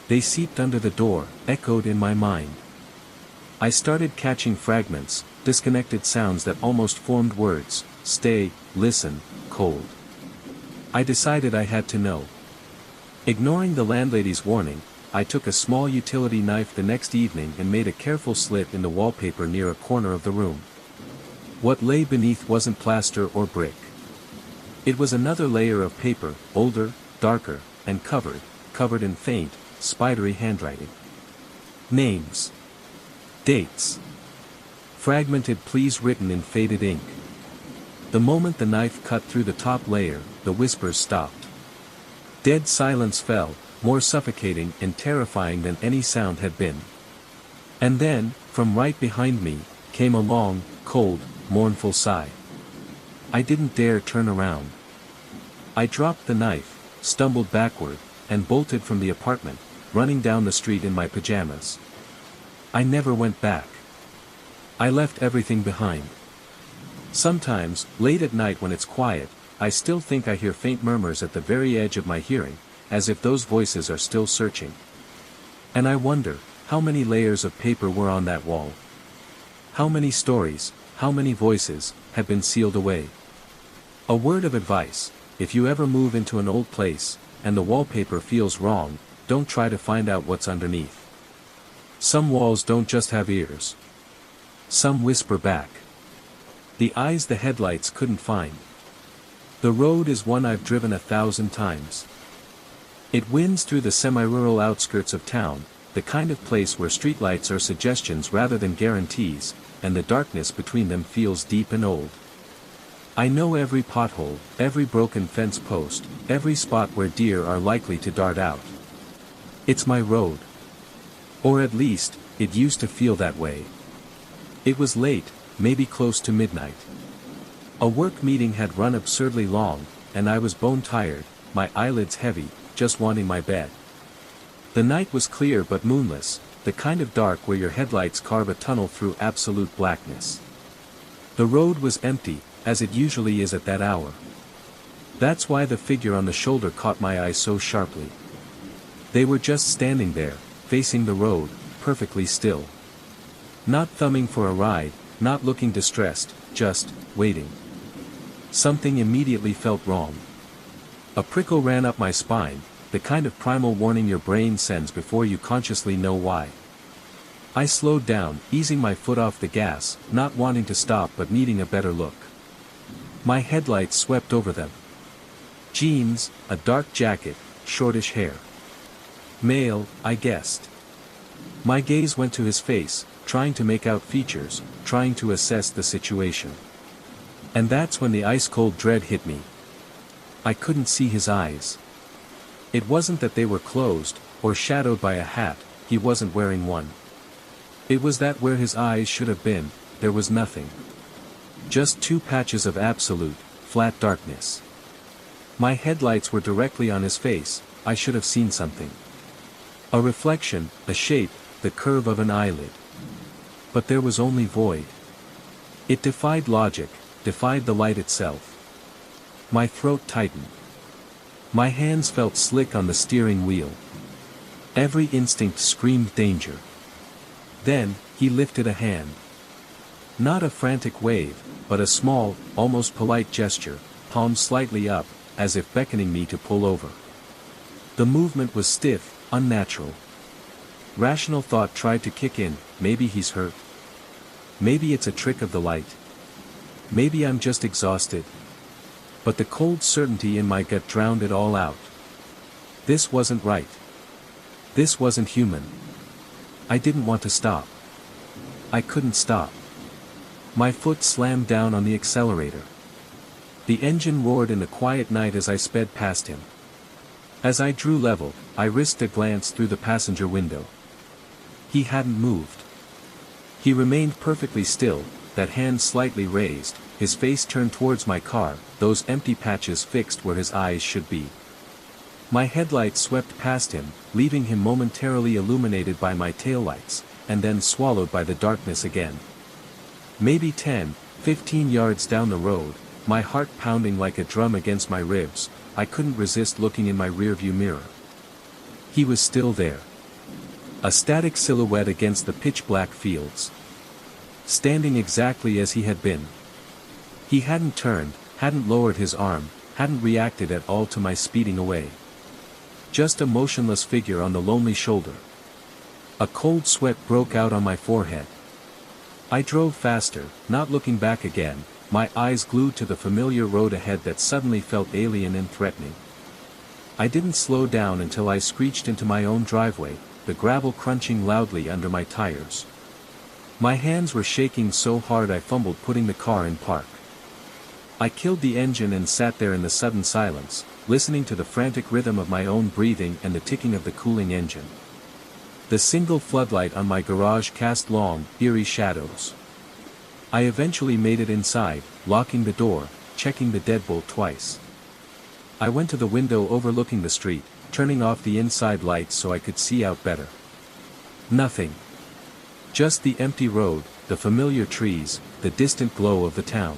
They seeped under the door, echoed in my mind. I started catching fragments, disconnected sounds that almost formed words: stay, listen, cold. I decided I had to know. Ignoring the landlady's warning, I took a small utility knife the next evening and made a careful slit in the wallpaper near a corner of the room. What lay beneath wasn't plaster or brick. It was another layer of paper, older, darker, and covered in faint, spidery handwriting. Names. Dates. Fragmented pleas written in faded ink. The moment the knife cut through the top layer, the whispers stopped. Dead silence fell, more suffocating and terrifying than any sound had been. And then, from right behind me, came a long, cold, mournful sigh. I didn't dare turn around. I dropped the knife, stumbled backward, and bolted from the apartment, running down the street in my pajamas. I never went back. I left everything behind. Sometimes, late at night when it's quiet, I still think I hear faint murmurs at the very edge of my hearing, as if those voices are still searching. And I wonder, how many layers of paper were on that wall? How many stories, how many voices, have been sealed away? A word of advice: if you ever move into an old place, and the wallpaper feels wrong, don't try to find out what's underneath. Some walls don't just have ears. Some whisper back. The eyes the headlights couldn't find. The road is one I've driven 1,000 times. It winds through the semi-rural outskirts of town, the kind of place where streetlights are suggestions rather than guarantees, and the darkness between them feels deep and old. I know every pothole, every broken fence post, every spot where deer are likely to dart out. It's my road. Or at least, it used to feel that way. It was late, maybe close to midnight. A work meeting had run absurdly long, and I was bone tired, my eyelids heavy, just wanting my bed. The night was clear but moonless, the kind of dark where your headlights carve a tunnel through absolute blackness. The road was empty, as it usually is at that hour. That's why the figure on the shoulder caught my eye so sharply. They were just standing there, facing the road, perfectly still. Not thumbing for a ride, not looking distressed, just waiting. Something immediately felt wrong. A prickle ran up my spine, the kind of primal warning your brain sends before you consciously know why. I slowed down, easing my foot off the gas, not wanting to stop but needing a better look. My headlights swept over them. Jeans, a dark jacket, shortish hair. Male, I guessed. My gaze went to his face, trying to make out features, trying to assess the situation. And that's when the ice-cold dread hit me. I couldn't see his eyes. It wasn't that they were closed, or shadowed by a hat, he wasn't wearing one. It was that where his eyes should have been, there was nothing. Just two patches of absolute, flat darkness. My headlights were directly on his face, I should have seen something. A reflection, a shape, the curve of an eyelid. But there was only void. It defied logic, defied the light itself. My throat tightened. My hands felt slick on the steering wheel. Every instinct screamed danger. Then, he lifted a hand. Not a frantic wave, but a small, almost polite gesture, palm slightly up, as if beckoning me to pull over. The movement was stiff, unnatural. Rational thought tried to kick in, maybe he's hurt. Maybe it's a trick of the light. Maybe I'm just exhausted. But the cold certainty in my gut drowned it all out. This wasn't right. This wasn't human. I didn't want to stop. I couldn't stop. My foot slammed down on the accelerator. The engine roared in the quiet night as I sped past him. As I drew level, I risked a glance through the passenger window. He hadn't moved. He remained perfectly still, that hand slightly raised, his face turned towards my car, those empty patches fixed where his eyes should be. My headlights swept past him, leaving him momentarily illuminated by my taillights, and then swallowed by the darkness again. Maybe 10, 15 yards down the road, my heart pounding like a drum against my ribs, I couldn't resist looking in my rearview mirror. He was still there. A static silhouette against the pitch-black fields. Standing exactly as he had been. He hadn't turned, hadn't lowered his arm, hadn't reacted at all to my speeding away. Just a motionless figure on the lonely shoulder. A cold sweat broke out on my forehead. I drove faster, not looking back again, my eyes glued to the familiar road ahead that suddenly felt alien and threatening. I didn't slow down until I screeched into my own driveway, the gravel crunching loudly under my tires. My hands were shaking so hard I fumbled putting the car in park. I killed the engine and sat there in the sudden silence, listening to the frantic rhythm of my own breathing and the ticking of the cooling engine. The single floodlight on my garage cast long, eerie shadows. I eventually made it inside, locking the door, checking the deadbolt twice. I went to the window overlooking the street, turning off the inside lights so I could see out better. Nothing. Just the empty road, the familiar trees, the distant glow of the town.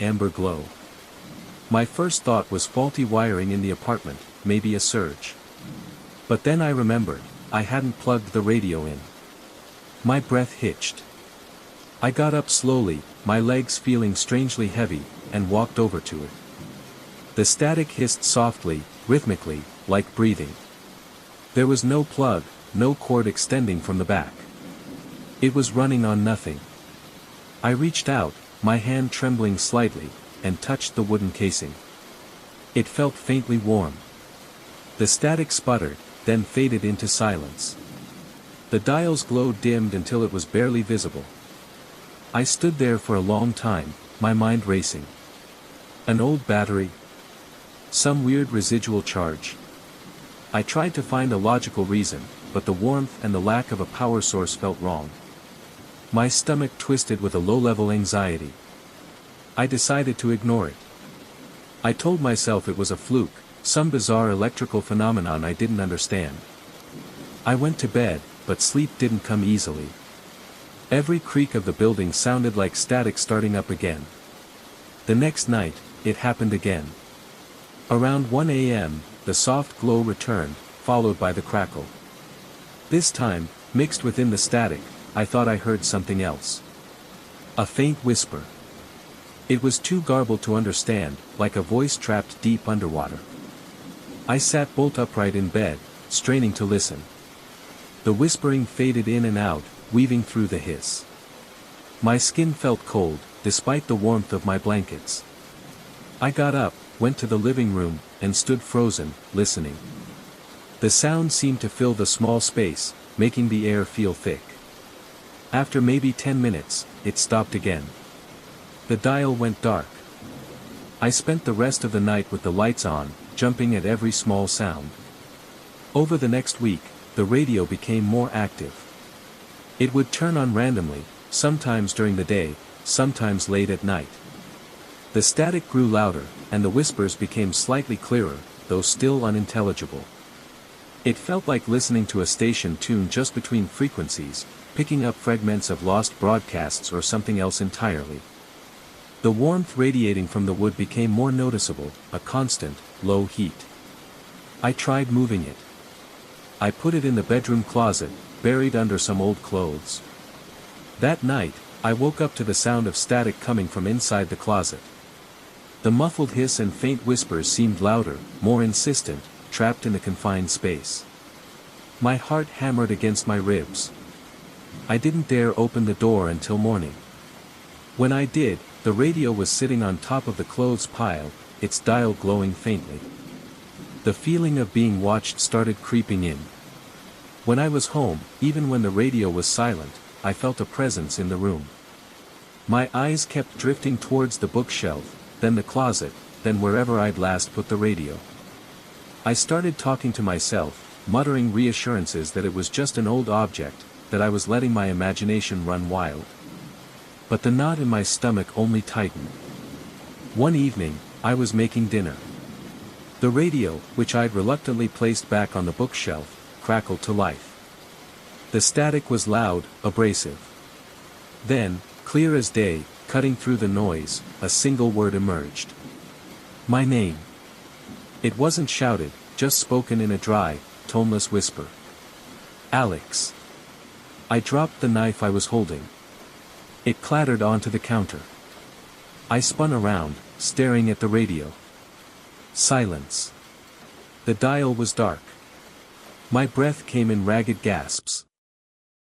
amber glow. My first thought was faulty wiring in the apartment, maybe a surge. But then I remembered, I hadn't plugged the radio in. My breath hitched. I got up slowly, my legs feeling strangely heavy, and walked over to it. The static hissed softly, rhythmically, like breathing. There was no plug, no cord extending from the back. It was running on nothing. I reached out, my hand trembling slightly, and touched the wooden casing. It felt faintly warm. The static sputtered, then faded into silence. The dial's glow dimmed until it was barely visible. I stood there for a long time, my mind racing. An old battery? Some weird residual charge? I tried to find a logical reason, but the warmth and the lack of a power source felt wrong. My stomach twisted with a low-level anxiety. I decided to ignore it. I told myself it was a fluke, some bizarre electrical phenomenon I didn't understand. I went to bed, but sleep didn't come easily. Every creak of the building sounded like static starting up again. The next night, it happened again. Around 1 a.m., the soft glow returned, followed by the crackle. This time, mixed within the static, I thought I heard something else. A faint whisper. It was too garbled to understand, like a voice trapped deep underwater. I sat bolt upright in bed, straining to listen. The whispering faded in and out, weaving through the hiss. My skin felt cold, despite the warmth of my blankets. I got up, went to the living room, and stood frozen, listening. The sound seemed to fill the small space, making the air feel thick. After maybe 10 minutes, it stopped again. The dial went dark. I spent the rest of the night with the lights on, jumping at every small sound. Over the next week, the radio became more active. It would turn on randomly, sometimes during the day, sometimes late at night. The static grew louder, and the whispers became slightly clearer, though still unintelligible. It felt like listening to a station tuned just between frequencies, picking up fragments of lost broadcasts or something else entirely. The warmth radiating from the wood became more noticeable, a constant, low heat. I tried moving it. I put it in the bedroom closet, buried under some old clothes. That night, I woke up to the sound of static coming from inside the closet. The muffled hiss and faint whispers seemed louder, more insistent, trapped in the confined space. My heart hammered against my ribs. I didn't dare open the door until morning. When I did, the radio was sitting on top of the clothes pile, its dial glowing faintly. The feeling of being watched started creeping in. When I was home, even when the radio was silent, I felt a presence in the room. My eyes kept drifting towards the bookshelf, then the closet, then wherever I'd last put the radio. I started talking to myself, muttering reassurances that it was just an old object, that I was letting my imagination run wild. But the knot in my stomach only tightened. One evening, I was making dinner. The radio, which I'd reluctantly placed back on the bookshelf, crackled to life. The static was loud, abrasive. Then, clear as day, cutting through the noise, a single word emerged. My name. It wasn't shouted, just spoken in a dry, toneless whisper. Alex. I dropped the knife I was holding. It clattered onto the counter. I spun around, staring at the radio. Silence. The dial was dark. My breath came in ragged gasps.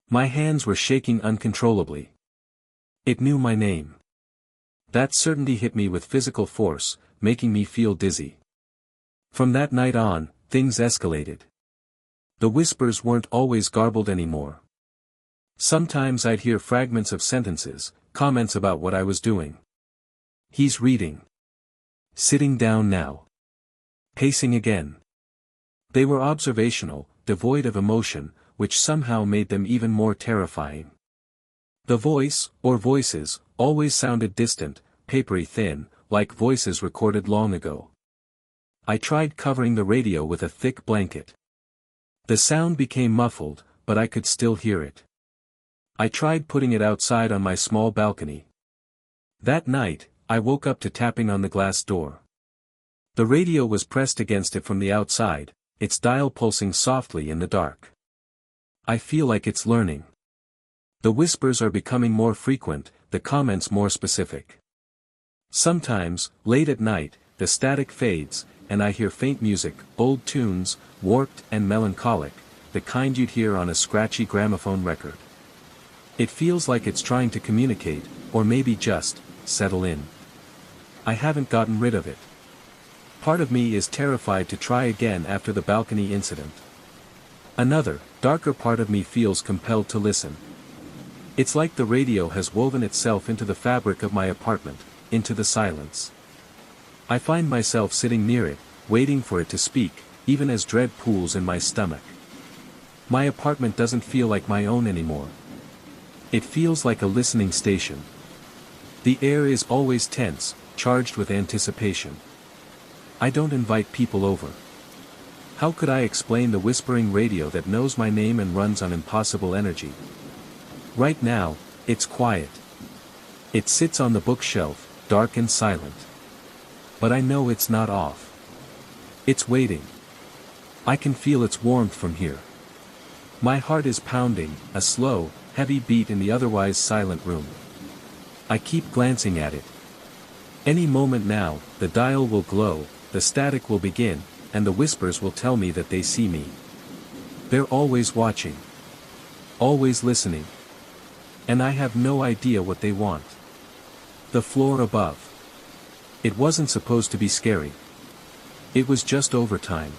My hands were shaking uncontrollably. It knew my name. That certainty hit me with physical force, making me feel dizzy. From that night on, things escalated. The whispers weren't always garbled anymore. Sometimes I'd hear fragments of sentences, comments about what I was doing. He's reading. Sitting down now. Pacing again. They were observational, devoid of emotion, which somehow made them even more terrifying. The voice, or voices, always sounded distant, papery thin, like voices recorded long ago. I tried covering the radio with a thick blanket. The sound became muffled, but I could still hear it. I tried putting it outside on my small balcony. That night, I woke up to tapping on the glass door. The radio was pressed against it from the outside, its dial pulsing softly in the dark. I feel like it's learning. The whispers are becoming more frequent, the comments more specific. Sometimes, late at night, the static fades, and I hear faint music, old tunes, warped and melancholic, the kind you'd hear on a scratchy gramophone record. It feels like it's trying to communicate, or maybe just settle in. I haven't gotten rid of it. Part of me is terrified to try again after the balcony incident. Another, darker part of me feels compelled to listen. It's like the radio has woven itself into the fabric of my apartment, into the silence. I find myself sitting near it, waiting for it to speak, even as dread pools in my stomach. My apartment doesn't feel like my own anymore. It feels like a listening station. The air is always tense, charged with anticipation. I don't invite people over. How could I explain the whispering radio that knows my name and runs on impossible energy? Right now, it's quiet. It sits on the bookshelf, dark and silent. But I know it's not off. It's waiting. I can feel its warmth from here. My heart is pounding, a slow, heavy beat in the otherwise silent room. I keep glancing at it. Any moment now, the dial will glow, the static will begin, and the whispers will tell me that they see me. They're always watching. Always listening. And I have no idea what they want. The floor above. It wasn't supposed to be scary. It was just overtime.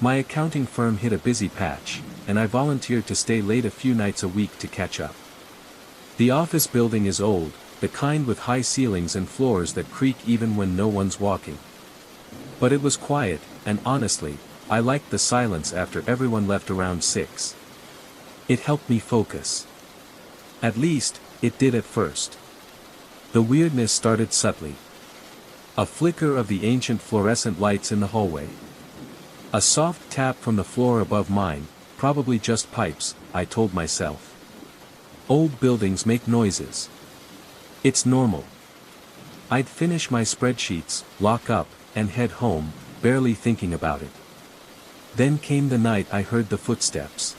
My accounting firm hit a busy patch, and I volunteered to stay late a few nights a week to catch up. The office building is old, the kind with high ceilings and floors that creak even when no one's walking. But it was quiet, and honestly, I liked the silence after everyone left around 6. It helped me focus. At least, it did at first. The weirdness started subtly. A flicker of the ancient fluorescent lights in the hallway. A soft tap from the floor above mine, probably just pipes, I told myself. Old buildings make noises. It's normal. I'd finish my spreadsheets, lock up, and head home, barely thinking about it. Then came the night I heard the footsteps.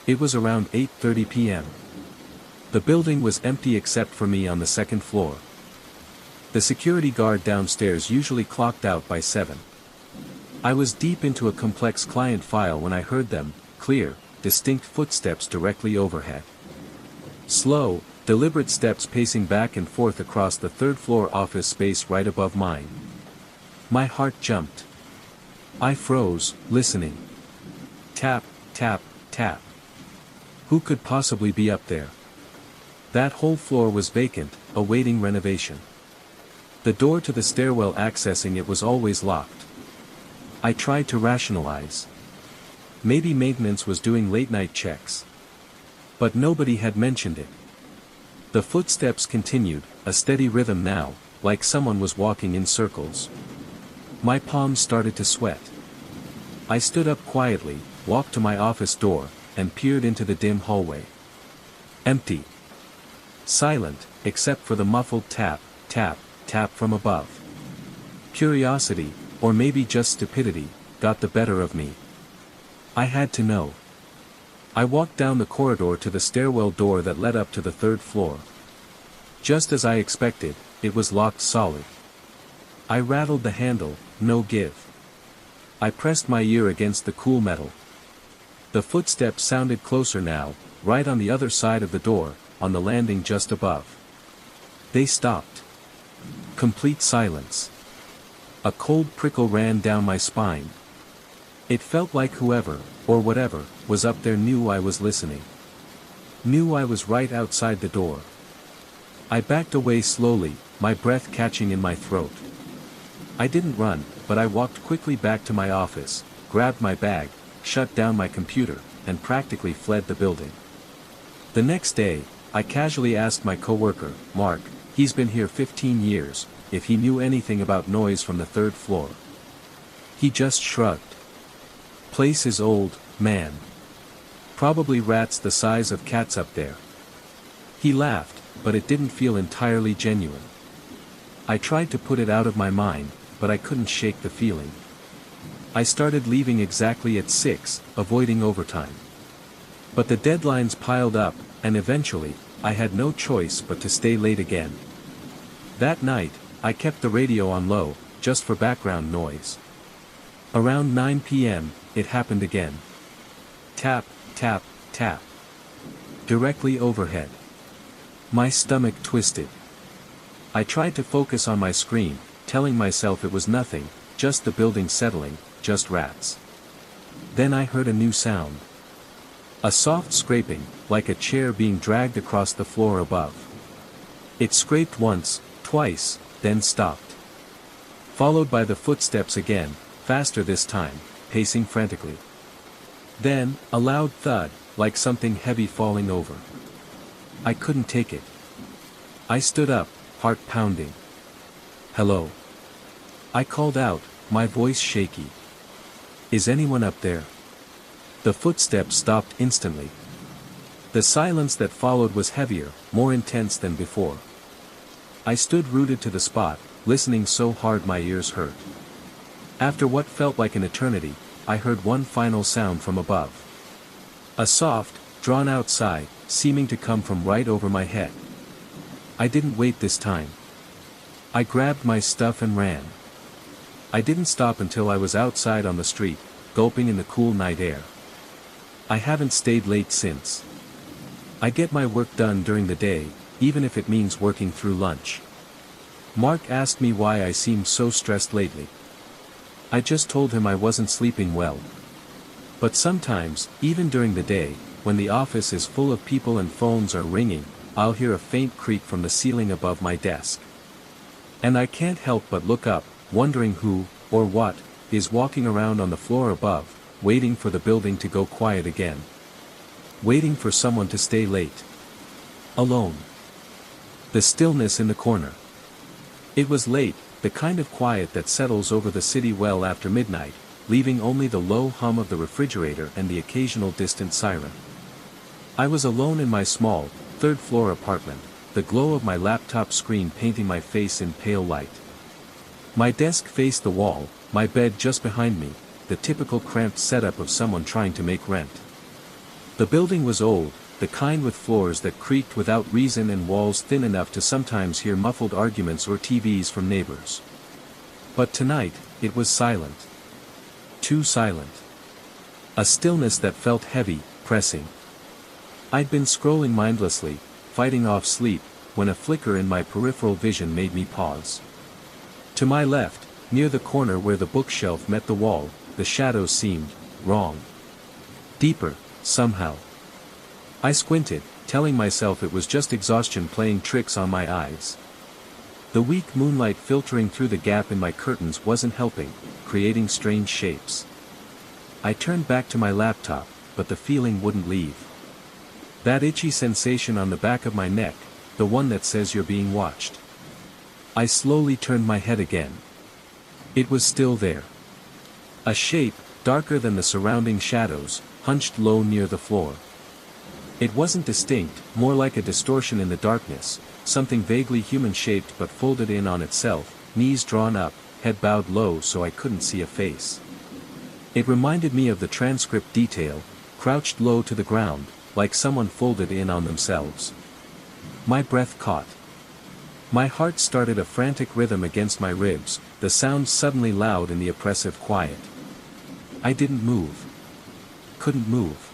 It was around 8:30 p.m. The building was empty except for me on the second floor. The security guard downstairs usually clocked out by 7. I was deep into a complex client file when I heard them, clear, distinct footsteps directly overhead. Slow, deliberate steps pacing back and forth across the third-floor office space right above mine. My heart jumped. I froze, listening. Tap, tap, tap. Who could possibly be up there? That whole floor was vacant, awaiting renovation. The door to the stairwell accessing it was always locked. I tried to rationalize. Maybe maintenance was doing late-night checks. But nobody had mentioned it. The footsteps continued, a steady rhythm now, like someone was walking in circles. My palms started to sweat. I stood up quietly, walked to my office door, and peered into the dim hallway. Empty. Silent, except for the muffled tap, tap, tap from above. Curiosity, or maybe just stupidity, got the better of me. I had to know. I walked down the corridor to the stairwell door that led up to the third floor. Just as I expected, it was locked solid. I rattled the handle, no give. I pressed my ear against the cool metal. The footsteps sounded closer now, right on the other side of the door, on the landing just above. They stopped. Complete silence. A cold prickle ran down my spine. It felt like whoever, or whatever, was up there knew I was listening. Knew I was right outside the door. I backed away slowly, my breath catching in my throat. I didn't run, but I walked quickly back to my office, grabbed my bag, shut down my computer, and practically fled the building. The next day, I casually asked my coworker, Mark, he's been here 15 years, if he knew anything about noise from the third floor. He just shrugged. Place is old, man. Probably rats the size of cats up there. He laughed, but it didn't feel entirely genuine. I tried to put it out of my mind, but I couldn't shake the feeling. I started leaving exactly at 6, avoiding overtime. But the deadlines piled up, and eventually, I had no choice but to stay late again. That night, I kept the radio on low, just for background noise. Around 9 p.m., it happened again. Tap, tap, tap. Directly overhead. My stomach twisted. I tried to focus on my screen, telling myself it was nothing, just the building settling, just rats. Then I heard a new sound. A soft scraping, like a chair being dragged across the floor above. It scraped once, twice, then stopped. Followed by the footsteps again, faster this time, pacing frantically. Then, a loud thud, like something heavy falling over. I couldn't take it. I stood up, heart pounding. "Hello?" I called out, my voice shaky. "Is anyone up there?" The footsteps stopped instantly. The silence that followed was heavier, more intense than before. I stood rooted to the spot, listening so hard my ears hurt. After what felt like an eternity, I heard one final sound from above. A soft, drawn-out sigh, seeming to come from right over my head. I didn't wait this time. I grabbed my stuff and ran. I didn't stop until I was outside on the street, gulping in the cool night air. I haven't stayed late since. I get my work done during the day, even if it means working through lunch. Mark asked me why I seemed so stressed lately. I just told him I wasn't sleeping well. But sometimes, even during the day, when the office is full of people and phones are ringing, I'll hear a faint creak from the ceiling above my desk. And I can't help but look up, wondering who, or what, is walking around on the floor above, waiting for the building to go quiet again. Waiting for someone to stay late. Alone. The stillness in the corner. It was late, the kind of quiet that settles over the city well after midnight, leaving only the low hum of the refrigerator and the occasional distant siren. I was alone in my small, third-floor apartment, the glow of my laptop screen painting my face in pale light. My desk faced the wall, my bed just behind me, the typical cramped setup of someone trying to make rent. The building was old, the kind with floors that creaked without reason and walls thin enough to sometimes hear muffled arguments or TVs from neighbors. But tonight, it was silent. Too silent. A stillness that felt heavy, pressing. I'd been scrolling mindlessly, fighting off sleep, when a flicker in my peripheral vision made me pause. To my left, near the corner where the bookshelf met the wall, the shadows seemed wrong. Deeper, somehow. I squinted, telling myself it was just exhaustion playing tricks on my eyes. The weak moonlight filtering through the gap in my curtains wasn't helping, creating strange shapes. I turned back to my laptop, but the feeling wouldn't leave. That itchy sensation on the back of my neck, the one that says you're being watched. I slowly turned my head again. It was still there. A shape, darker than the surrounding shadows, hunched low near the floor. It wasn't distinct, more like a distortion in the darkness, something vaguely human-shaped but folded in on itself, knees drawn up, head bowed low so I couldn't see a face. It reminded me of the transcript detail, crouched low to the ground, like someone folded in on themselves. My breath caught. My heart started a frantic rhythm against my ribs, the sound suddenly loud in the oppressive quiet. I didn't move. Couldn't move.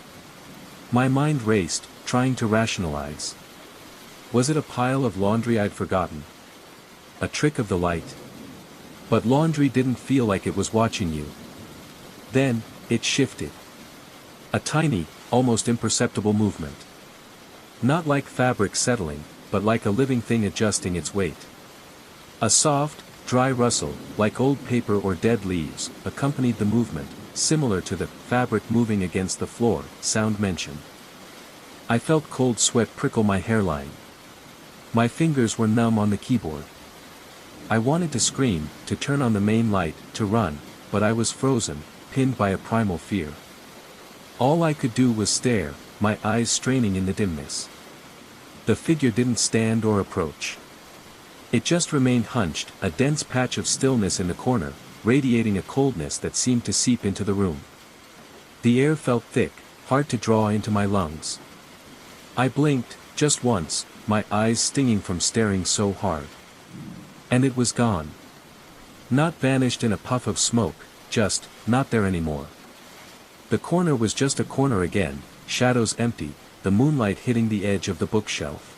My mind raced, trying to rationalize. Was it a pile of laundry I'd forgotten? A trick of the light? But laundry didn't feel like it was watching you. Then, it shifted. A tiny, almost imperceptible movement. Not like fabric settling, but like a living thing adjusting its weight. A soft, dry rustle, like old paper or dead leaves, accompanied the movement, similar to the fabric moving against the floor sound mentioned. I felt cold sweat prickle my hairline. My fingers were numb on the keyboard. I wanted to scream, to turn on the main light, to run, but I was frozen, pinned by a primal fear. All I could do was stare, my eyes straining in the dimness. The figure didn't stand or approach. It just remained hunched, a dense patch of stillness in the corner, radiating a coldness that seemed to seep into the room. The air felt thick, hard to draw into my lungs. I blinked, just once, my eyes stinging from staring so hard. And it was gone. Not vanished in a puff of smoke, just, not there anymore. The corner was just a corner again, shadows empty, the moonlight hitting the edge of the bookshelf.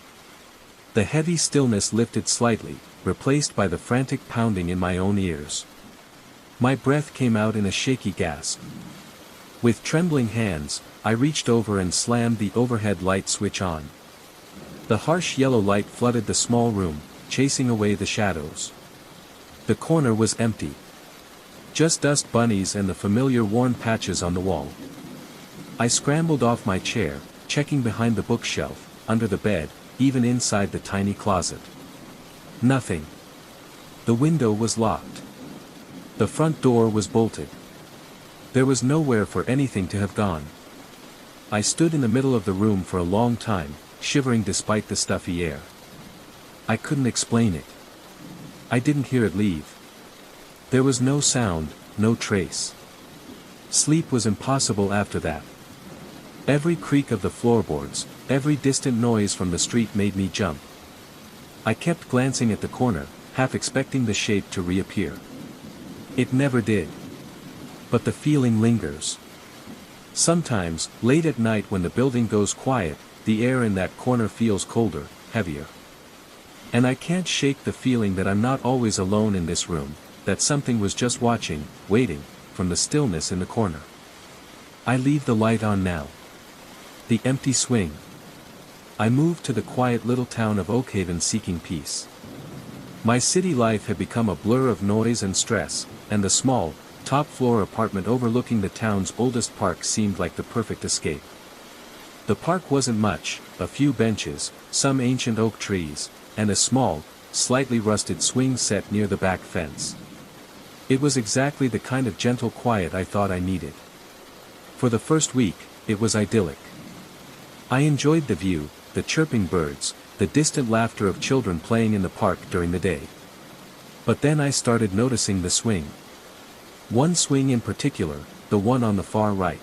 The heavy stillness lifted slightly, replaced by the frantic pounding in my own ears. My breath came out in a shaky gasp. With trembling hands, I reached over and slammed the overhead light switch on. The harsh yellow light flooded the small room, chasing away the shadows. The corner was empty. Just dust bunnies and the familiar worn patches on the wall. I scrambled off my chair, checking behind the bookshelf, under the bed, even inside the tiny closet. Nothing. The window was locked. The front door was bolted. There was nowhere for anything to have gone. I stood in the middle of the room for a long time, shivering despite the stuffy air. I couldn't explain it. I didn't hear it leave. There was no sound, no trace. Sleep was impossible after that. Every creak of the floorboards, every distant noise from the street made me jump. I kept glancing at the corner, half expecting the shape to reappear. It never did. But the feeling lingers. Sometimes, late at night when the building goes quiet, the air in that corner feels colder, heavier. And I can't shake the feeling that I'm not always alone in this room, that something was just watching, waiting, from the stillness in the corner. I leave the light on now. The empty swing. I moved to the quiet little town of Oakhaven seeking peace. My city life had become a blur of noise and stress, and the small, top-floor apartment overlooking the town's oldest park seemed like the perfect escape. The park wasn't much, a few benches, some ancient oak trees, and a small, slightly rusted swing set near the back fence. It was exactly the kind of gentle quiet I thought I needed. For the first week, it was idyllic. I enjoyed the view, the chirping birds, the distant laughter of children playing in the park during the day. But then I started noticing the swing. One swing in particular, the one on the far right.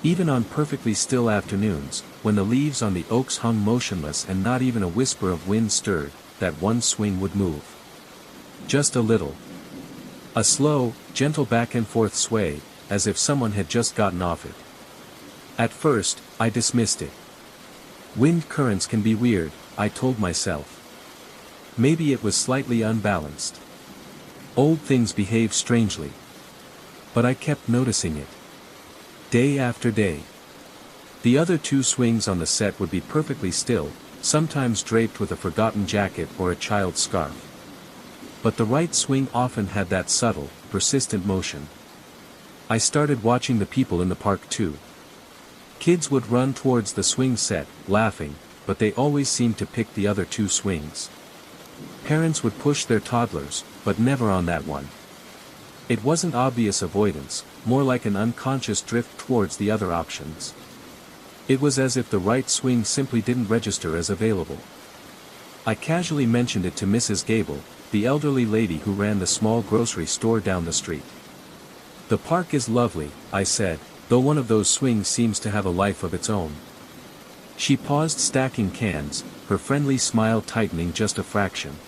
Even on perfectly still afternoons, when the leaves on the oaks hung motionless and not even a whisper of wind stirred, that one swing would move. Just a little. A slow, gentle back and forth sway, as if someone had just gotten off it. At first, I dismissed it. Wind currents can be weird, I told myself. Maybe it was slightly unbalanced. Old things behave strangely. But I kept noticing it. Day after day. The other two swings on the set would be perfectly still, sometimes draped with a forgotten jacket or a child's scarf. But the right swing often had that subtle, persistent motion. I started watching the people in the park too. Kids would run towards the swing set, laughing, but they always seemed to pick the other two swings. Parents would push their toddlers, but never on that one. It wasn't obvious avoidance, more like an unconscious drift towards the other options. It was as if the right swing simply didn't register as available. I casually mentioned it to Mrs. Gable, the elderly lady who ran the small grocery store down the street. "The park is lovely," I said, "though one of those swings seems to have a life of its own." She paused stacking cans, her friendly smile tightening just a fraction.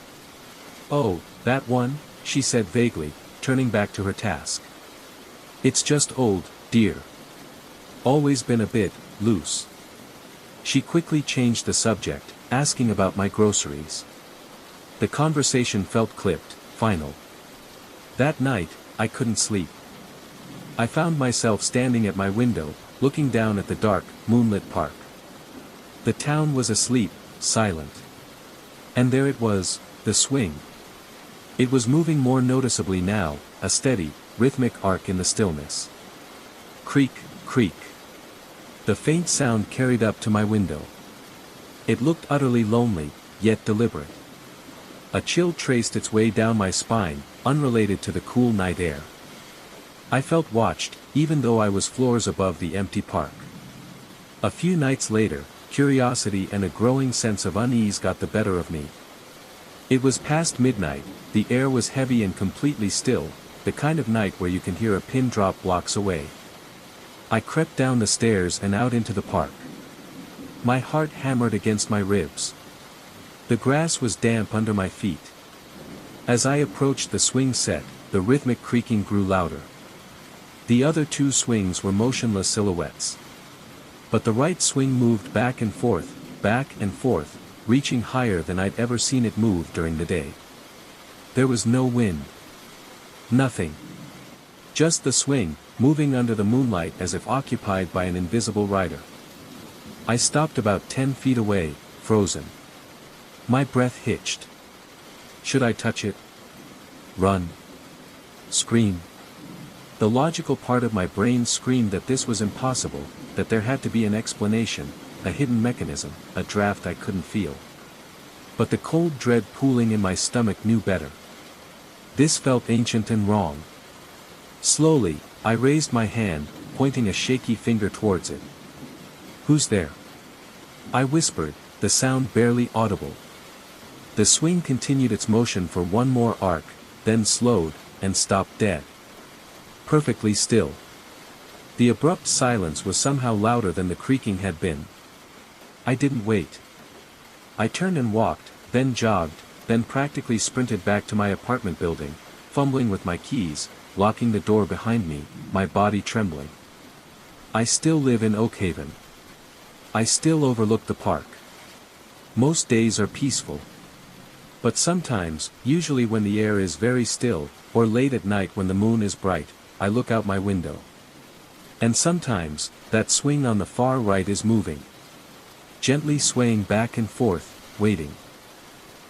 "Oh, that one?" she said vaguely, turning back to her task. "It's just old, dear. Always been a bit loose." She quickly changed the subject, asking about my groceries. The conversation felt clipped, final. That night, I couldn't sleep. I found myself standing at my window, looking down at the dark, moonlit park. The town was asleep, silent. And there it was, the swing. It was moving more noticeably now, a steady, rhythmic arc in the stillness. Creak, creak. The faint sound carried up to my window. It looked utterly lonely, yet deliberate. A chill traced its way down my spine, unrelated to the cool night air. I felt watched, even though I was floors above the empty park. A few nights later, curiosity and a growing sense of unease got the better of me. It was past midnight, the air was heavy and completely still, the kind of night where you can hear a pin drop blocks away. I crept down the stairs and out into the park. My heart hammered against my ribs. The grass was damp under my feet. As I approached the swing set, the rhythmic creaking grew louder. The other two swings were motionless silhouettes. But the right swing moved back and forth, reaching higher than I'd ever seen it move during the day. There was no wind. Nothing. Just the swing, moving under the moonlight as if occupied by an invisible rider. I stopped about 10 feet away, frozen. My breath hitched. Should I touch it? Run? Scream? The logical part of my brain screamed that this was impossible, that there had to be an explanation, a hidden mechanism, a draft I couldn't feel. But the cold dread pooling in my stomach knew better. This felt ancient and wrong. Slowly, I raised my hand, pointing a shaky finger towards it. "Who's there?" I whispered, the sound barely audible. The swing continued its motion for one more arc, then slowed, and stopped dead. Perfectly still. The abrupt silence was somehow louder than the creaking had been. I didn't wait. I turned and walked, then jogged, then practically sprinted back to my apartment building, fumbling with my keys, locking the door behind me, my body trembling. I still live in Oakhaven. I still overlook the park. Most days are peaceful. But sometimes, usually when the air is very still, or late at night when the moon is bright, I look out my window. And sometimes, that swing on the far right is moving. Gently swaying back and forth, waiting.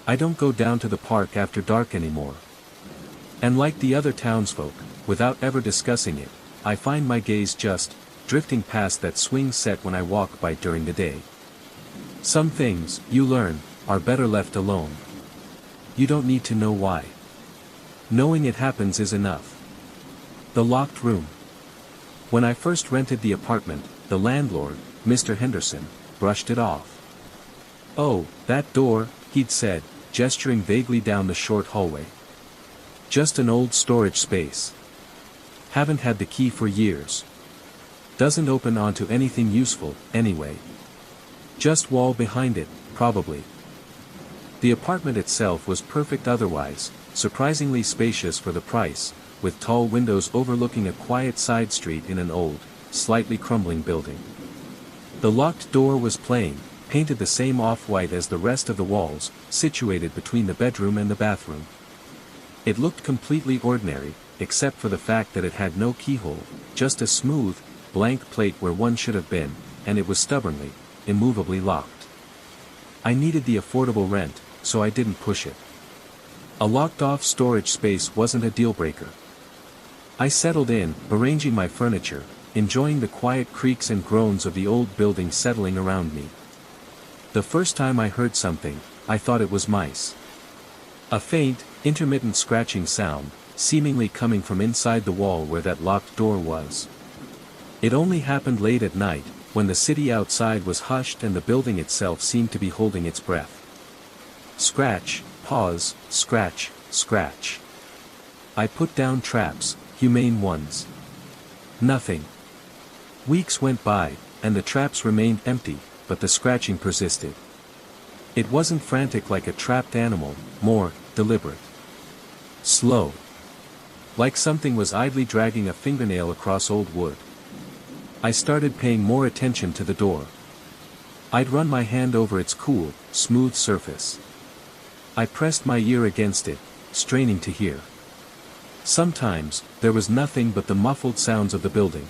I don't go down to the park after dark anymore. And like the other townsfolk, without ever discussing it, I find my gaze just drifting past that swing set when I walk by during the day. Some things, you learn, are better left alone. You don't need to know why. Knowing it happens is enough. The locked room. When I first rented the apartment, the landlord, Mr. Henderson, brushed it off. "Oh, that door," he'd said, gesturing vaguely down the short hallway. "Just an old storage space. Haven't had the key for years. Doesn't open onto anything useful, anyway. Just wall behind it, probably." The apartment itself was perfect otherwise, surprisingly spacious for the price, with tall windows overlooking a quiet side street in an old, slightly crumbling building. The locked door was plain, painted the same off-white as the rest of the walls, situated between the bedroom and the bathroom. It looked completely ordinary, except for the fact that it had no keyhole, just a smooth, blank plate where one should have been, and it was stubbornly, immovably locked. I needed the affordable rent, so I didn't push it. A locked-off storage space wasn't a deal-breaker. I settled in, arranging my furniture, enjoying the quiet creaks and groans of the old building settling around me. The first time I heard something, I thought it was mice. A faint, intermittent scratching sound, seemingly coming from inside the wall where that locked door was. It only happened late at night, when the city outside was hushed and the building itself seemed to be holding its breath. Scratch, pause, scratch, scratch. I put down traps, humane ones. Nothing. Weeks went by, and the traps remained empty, but the scratching persisted. It wasn't frantic like a trapped animal, more deliberate. Slow. Like something was idly dragging a fingernail across old wood. I started paying more attention to the door. I'd run my hand over its cool, smooth surface. I pressed my ear against it, straining to hear. Sometimes, there was nothing but the muffled sounds of the building.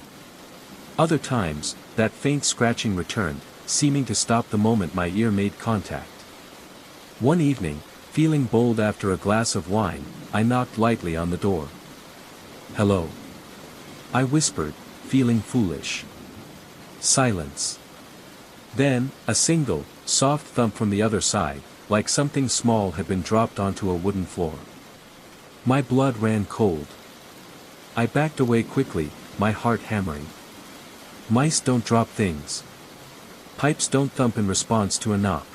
Other times, that faint scratching returned, seeming to stop the moment my ear made contact. One evening, feeling bold after a glass of wine, I knocked lightly on the door. "Hello?" I whispered, feeling foolish. Silence. Then, a single, soft thump from the other side, like something small had been dropped onto a wooden floor. My blood ran cold. I backed away quickly, my heart hammering. Mice don't drop things. Pipes don't thump in response to a knock.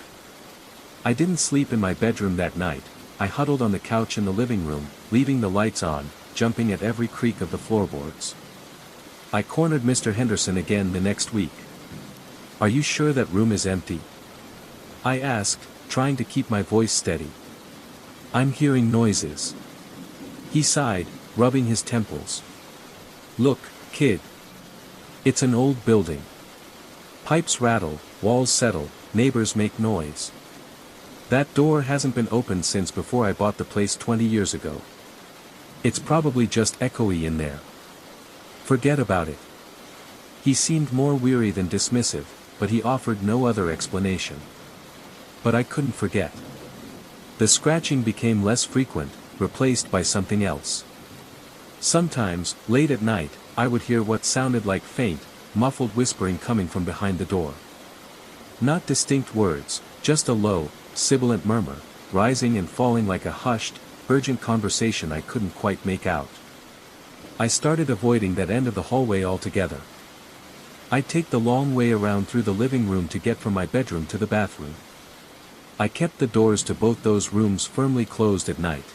I didn't sleep in my bedroom that night, I huddled on the couch in the living room, leaving the lights on, jumping at every creak of the floorboards. I cornered Mr. Henderson again the next week. "Are you sure that room is empty?" I asked, trying to keep my voice steady. "I'm hearing noises." He sighed, rubbing his temples. "Look, kid. It's an old building. Pipes rattle, walls settle, neighbors make noise. That door hasn't been opened since before I bought the place 20 years ago. It's probably just echoey in there. Forget about it." He seemed more weary than dismissive, but he offered no other explanation. But I couldn't forget. The scratching became less frequent, replaced by something else. Sometimes, late at night, I would hear what sounded like faint, muffled whispering coming from behind the door. Not distinct words, just a low, sibilant murmur, rising and falling like a hushed, urgent conversation I couldn't quite make out. I started avoiding that end of the hallway altogether. I'd take the long way around through the living room to get from my bedroom to the bathroom. I kept the doors to both those rooms firmly closed at night.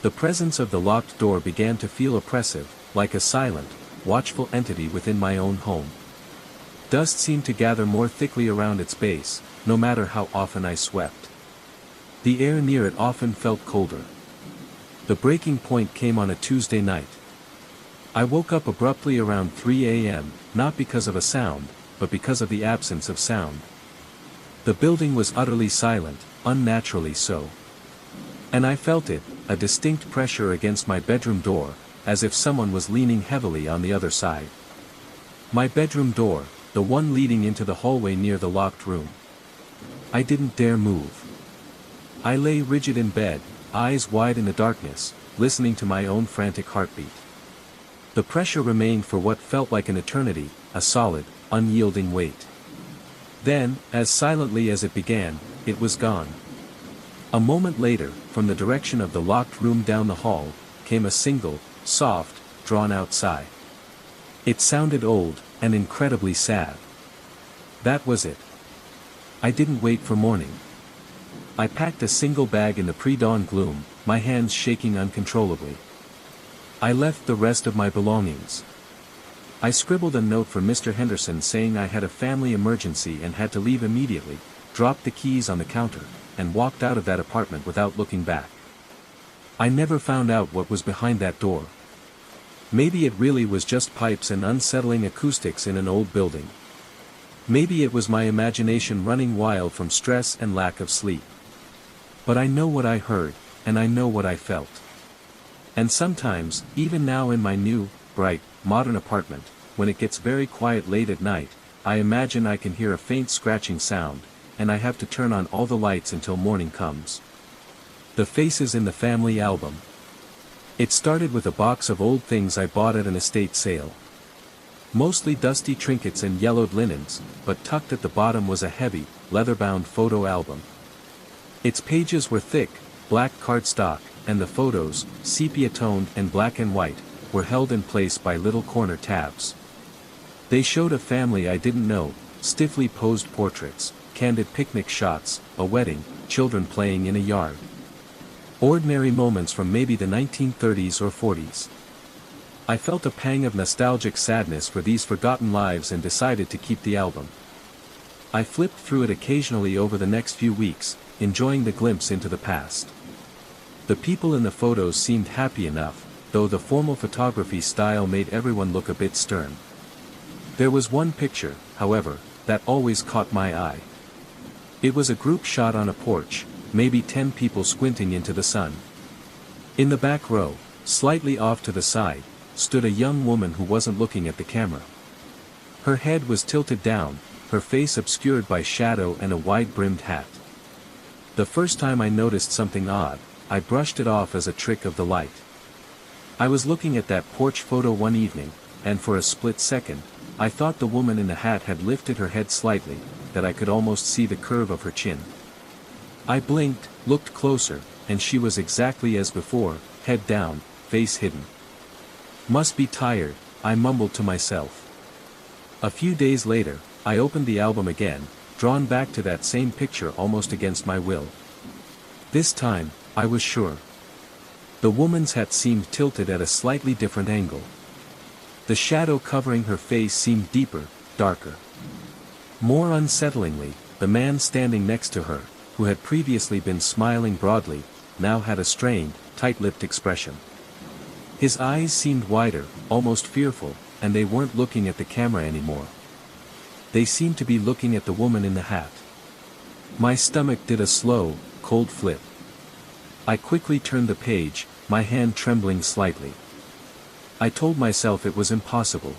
The presence of the locked door began to feel oppressive, like a silent, watchful entity within my own home. Dust seemed to gather more thickly around its base, no matter how often I swept. The air near it often felt colder. The breaking point came on a Tuesday night. I woke up abruptly around 3 a.m., not because of a sound, but because of the absence of sound. The building was utterly silent, unnaturally so. And I felt it, a distinct pressure against my bedroom door, as if someone was leaning heavily on the other side. My bedroom door, the one leading into the hallway near the locked room. I didn't dare move. I lay rigid in bed, eyes wide in the darkness, listening to my own frantic heartbeat. The pressure remained for what felt like an eternity, a solid, unyielding weight. Then, as silently as it began, it was gone. A moment later, from the direction of the locked room down the hall, came a single, soft, drawn-out sigh. It sounded old, and incredibly sad. That was it. I didn't wait for morning. I packed a single bag in the pre-dawn gloom, my hands shaking uncontrollably. I left the rest of my belongings. I scribbled a note for Mr. Henderson saying I had a family emergency and had to leave immediately, dropped the keys on the counter, and walked out of that apartment without looking back. I never found out what was behind that door. Maybe it really was just pipes and unsettling acoustics in an old building. Maybe it was my imagination running wild from stress and lack of sleep. But I know what I heard, and I know what I felt. And sometimes, even now in my new, bright, modern apartment, when it gets very quiet late at night, I imagine I can hear a faint scratching sound, and I have to turn on all the lights until morning comes. The faces in the family album. It started with a box of old things I bought at an estate sale. Mostly dusty trinkets and yellowed linens, but tucked at the bottom was a heavy, leather-bound photo album. Its pages were thick, black cardstock, and the photos, sepia-toned and black and white, were held in place by little corner tabs. They showed a family I didn't know, stiffly posed portraits, candid picnic shots, a wedding, children playing in a yard. Ordinary moments from maybe the 1930s or 40s. I felt a pang of nostalgic sadness for these forgotten lives and decided to keep the album. I flipped through it occasionally over the next few weeks, enjoying the glimpse into the past. The people in the photos seemed happy enough, though the formal photography style made everyone look a bit stern. There was one picture, however, that always caught my eye. It was a group shot on a porch, maybe 10 people squinting into the sun. In the back row, slightly off to the side, stood a young woman who wasn't looking at the camera. Her head was tilted down, her face obscured by shadow and a wide-brimmed hat. The first time I noticed something odd, I brushed it off as a trick of the light. I was looking at that porch photo one evening, and for a split second, I thought the woman in the hat had lifted her head slightly, that I could almost see the curve of her chin. I blinked, looked closer, and she was exactly as before, head down, face hidden. Must be tired, I mumbled to myself. A few days later, I opened the album again, drawn back to that same picture almost against my will. This time, I was sure. The woman's hat seemed tilted at a slightly different angle. The shadow covering her face seemed deeper, darker. More unsettlingly, the man standing next to her, who had previously been smiling broadly, now had a strained, tight-lipped expression. His eyes seemed wider, almost fearful, and they weren't looking at the camera anymore. They seemed to be looking at the woman in the hat. My stomach did a slow, cold flip. I quickly turned the page, my hand trembling slightly. I told myself it was impossible.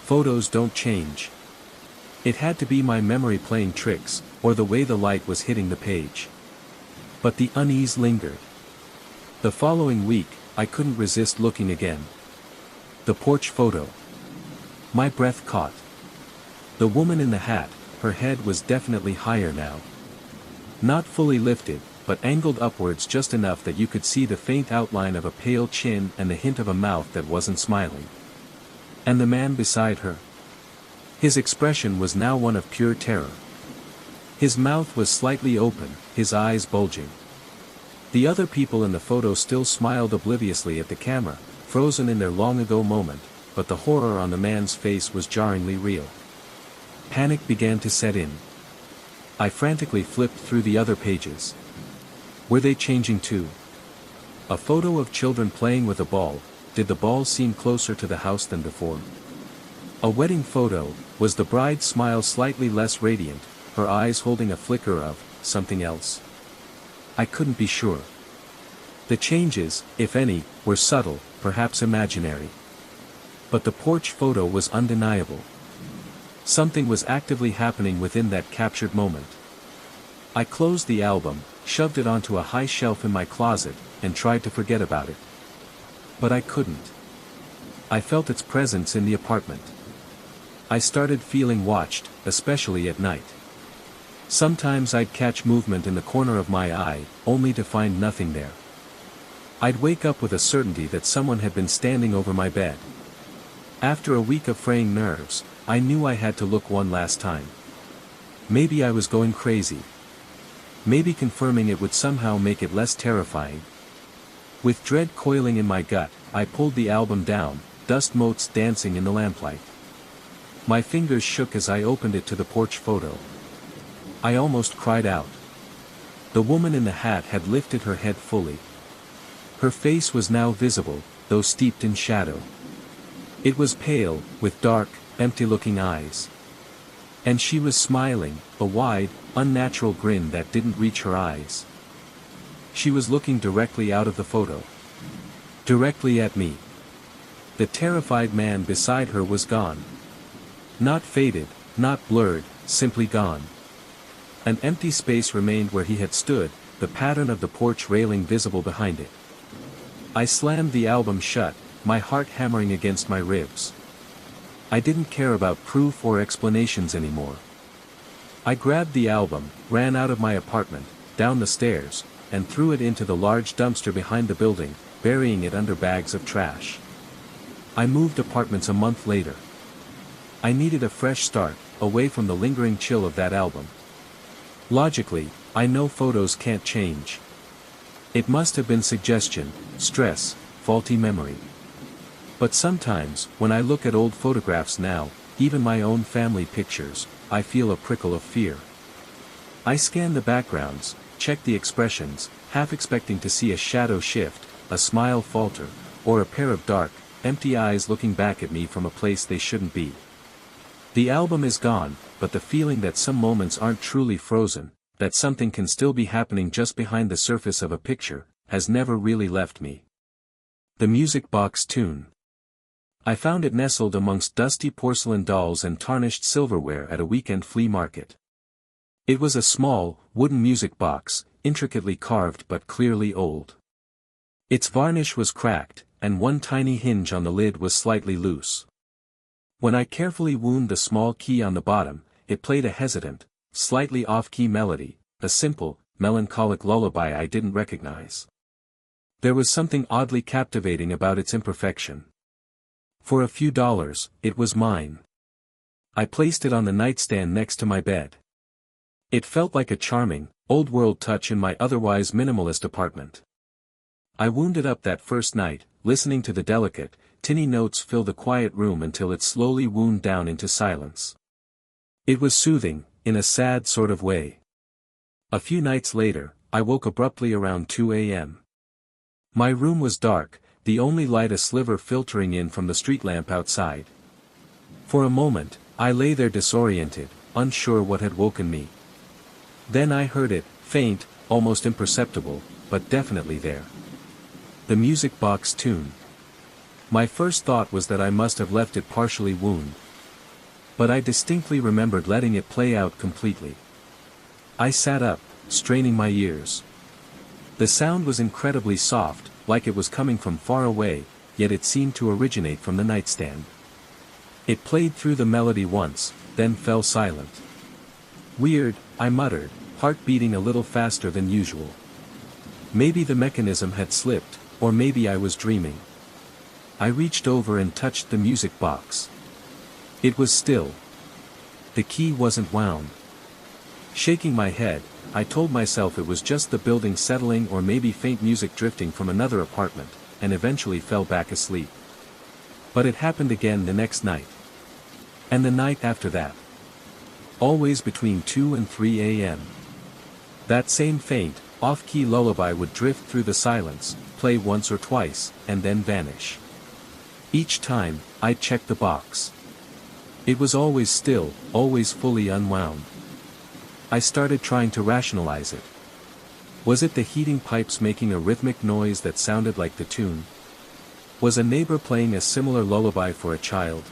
Photos don't change. It had to be my memory playing tricks, or the way the light was hitting the page. But the unease lingered. The following week, I couldn't resist looking again. The porch photo. My breath caught. The woman in the hat, her head was definitely higher now. Not fully lifted, but angled upwards just enough that you could see the faint outline of a pale chin and the hint of a mouth that wasn't smiling. And the man beside her. His expression was now one of pure terror. His mouth was slightly open, his eyes bulging. The other people in the photo still smiled obliviously at the camera, frozen in their long-ago moment, but the horror on the man's face was jarringly real. Panic began to set in. I frantically flipped through the other pages. Were they changing too? A photo of children playing with a ball. Did the ball seem closer to the house than before? A wedding photo. Was the bride's smile slightly less radiant, her eyes holding a flicker of something else? I couldn't be sure. The changes, if any, were subtle, perhaps imaginary. But the porch photo was undeniable. Something was actively happening within that captured moment. I closed the album, shoved it onto a high shelf in my closet, and tried to forget about it. But I couldn't. I felt its presence in the apartment. I started feeling watched, especially at night. Sometimes I'd catch movement in the corner of my eye, only to find nothing there. I'd wake up with a certainty that someone had been standing over my bed. After a week of fraying nerves, I knew I had to look one last time. Maybe I was going crazy. Maybe confirming it would somehow make it less terrifying. With dread coiling in my gut, I pulled the album down, dust motes dancing in the lamplight. My fingers shook as I opened it to the porch photo. I almost cried out. The woman in the hat had lifted her head fully. Her face was now visible, though steeped in shadow. It was pale, with dark, empty-looking eyes. And she was smiling, a wide, unnatural grin that didn't reach her eyes. She was looking directly out of the photo. Directly at me. The terrified man beside her was gone. Not faded, not blurred, simply gone. An empty space remained where he had stood, the pattern of the porch railing visible behind it. I slammed the album shut, my heart hammering against my ribs. I didn't care about proof or explanations anymore. I grabbed the album, ran out of my apartment, down the stairs, and threw it into the large dumpster behind the building, burying it under bags of trash. I moved apartments a month later. I needed a fresh start, away from the lingering chill of that album. Logically, I know photos can't change. It must have been suggestion, stress, faulty memory. But sometimes, when I look at old photographs now, even my own family pictures, I feel a prickle of fear. I scan the backgrounds, check the expressions, half expecting to see a shadow shift, a smile falter, or a pair of dark, empty eyes looking back at me from a place they shouldn't be. The album is gone, but the feeling that some moments aren't truly frozen, that something can still be happening just behind the surface of a picture, has never really left me. The music box tune. I found it nestled amongst dusty porcelain dolls and tarnished silverware at a weekend flea market. It was a small, wooden music box, intricately carved but clearly old. Its varnish was cracked, and one tiny hinge on the lid was slightly loose. When I carefully wound the small key on the bottom, it played a hesitant, slightly off-key melody, a simple, melancholic lullaby I didn't recognize. There was something oddly captivating about its imperfection. For a few dollars, it was mine. I placed it on the nightstand next to my bed. It felt like a charming, old-world touch in my otherwise minimalist apartment. I wound it up that first night, listening to the delicate, tinny notes fill the quiet room until it slowly wound down into silence. It was soothing, in a sad sort of way. A few nights later, I woke abruptly around 2 a.m. My room was dark, the only light a sliver filtering in from the street lamp outside. For a moment, I lay there disoriented, unsure what had woken me. Then I heard it, faint, almost imperceptible, but definitely there. The music box tune. My first thought was that I must have left it partially wound. But I distinctly remembered letting it play out completely. I sat up, straining my ears. The sound was incredibly soft, like it was coming from far away, yet it seemed to originate from the nightstand. It played through the melody once, then fell silent. Weird, I muttered, heart beating a little faster than usual. Maybe the mechanism had slipped, or maybe I was dreaming. I reached over and touched the music box. It was still. The key wasn't wound. Shaking my head, I told myself it was just the building settling or maybe faint music drifting from another apartment, and eventually fell back asleep. But it happened again the next night. And the night after that. Always between 2 and 3 a.m. That same faint, off-key lullaby would drift through the silence, play once or twice, and then vanish. Each time, I'd check the box. It was always still, always fully unwound. I started trying to rationalize it. Was it the heating pipes making a rhythmic noise that sounded like the tune? Was a neighbor playing a similar lullaby for a child?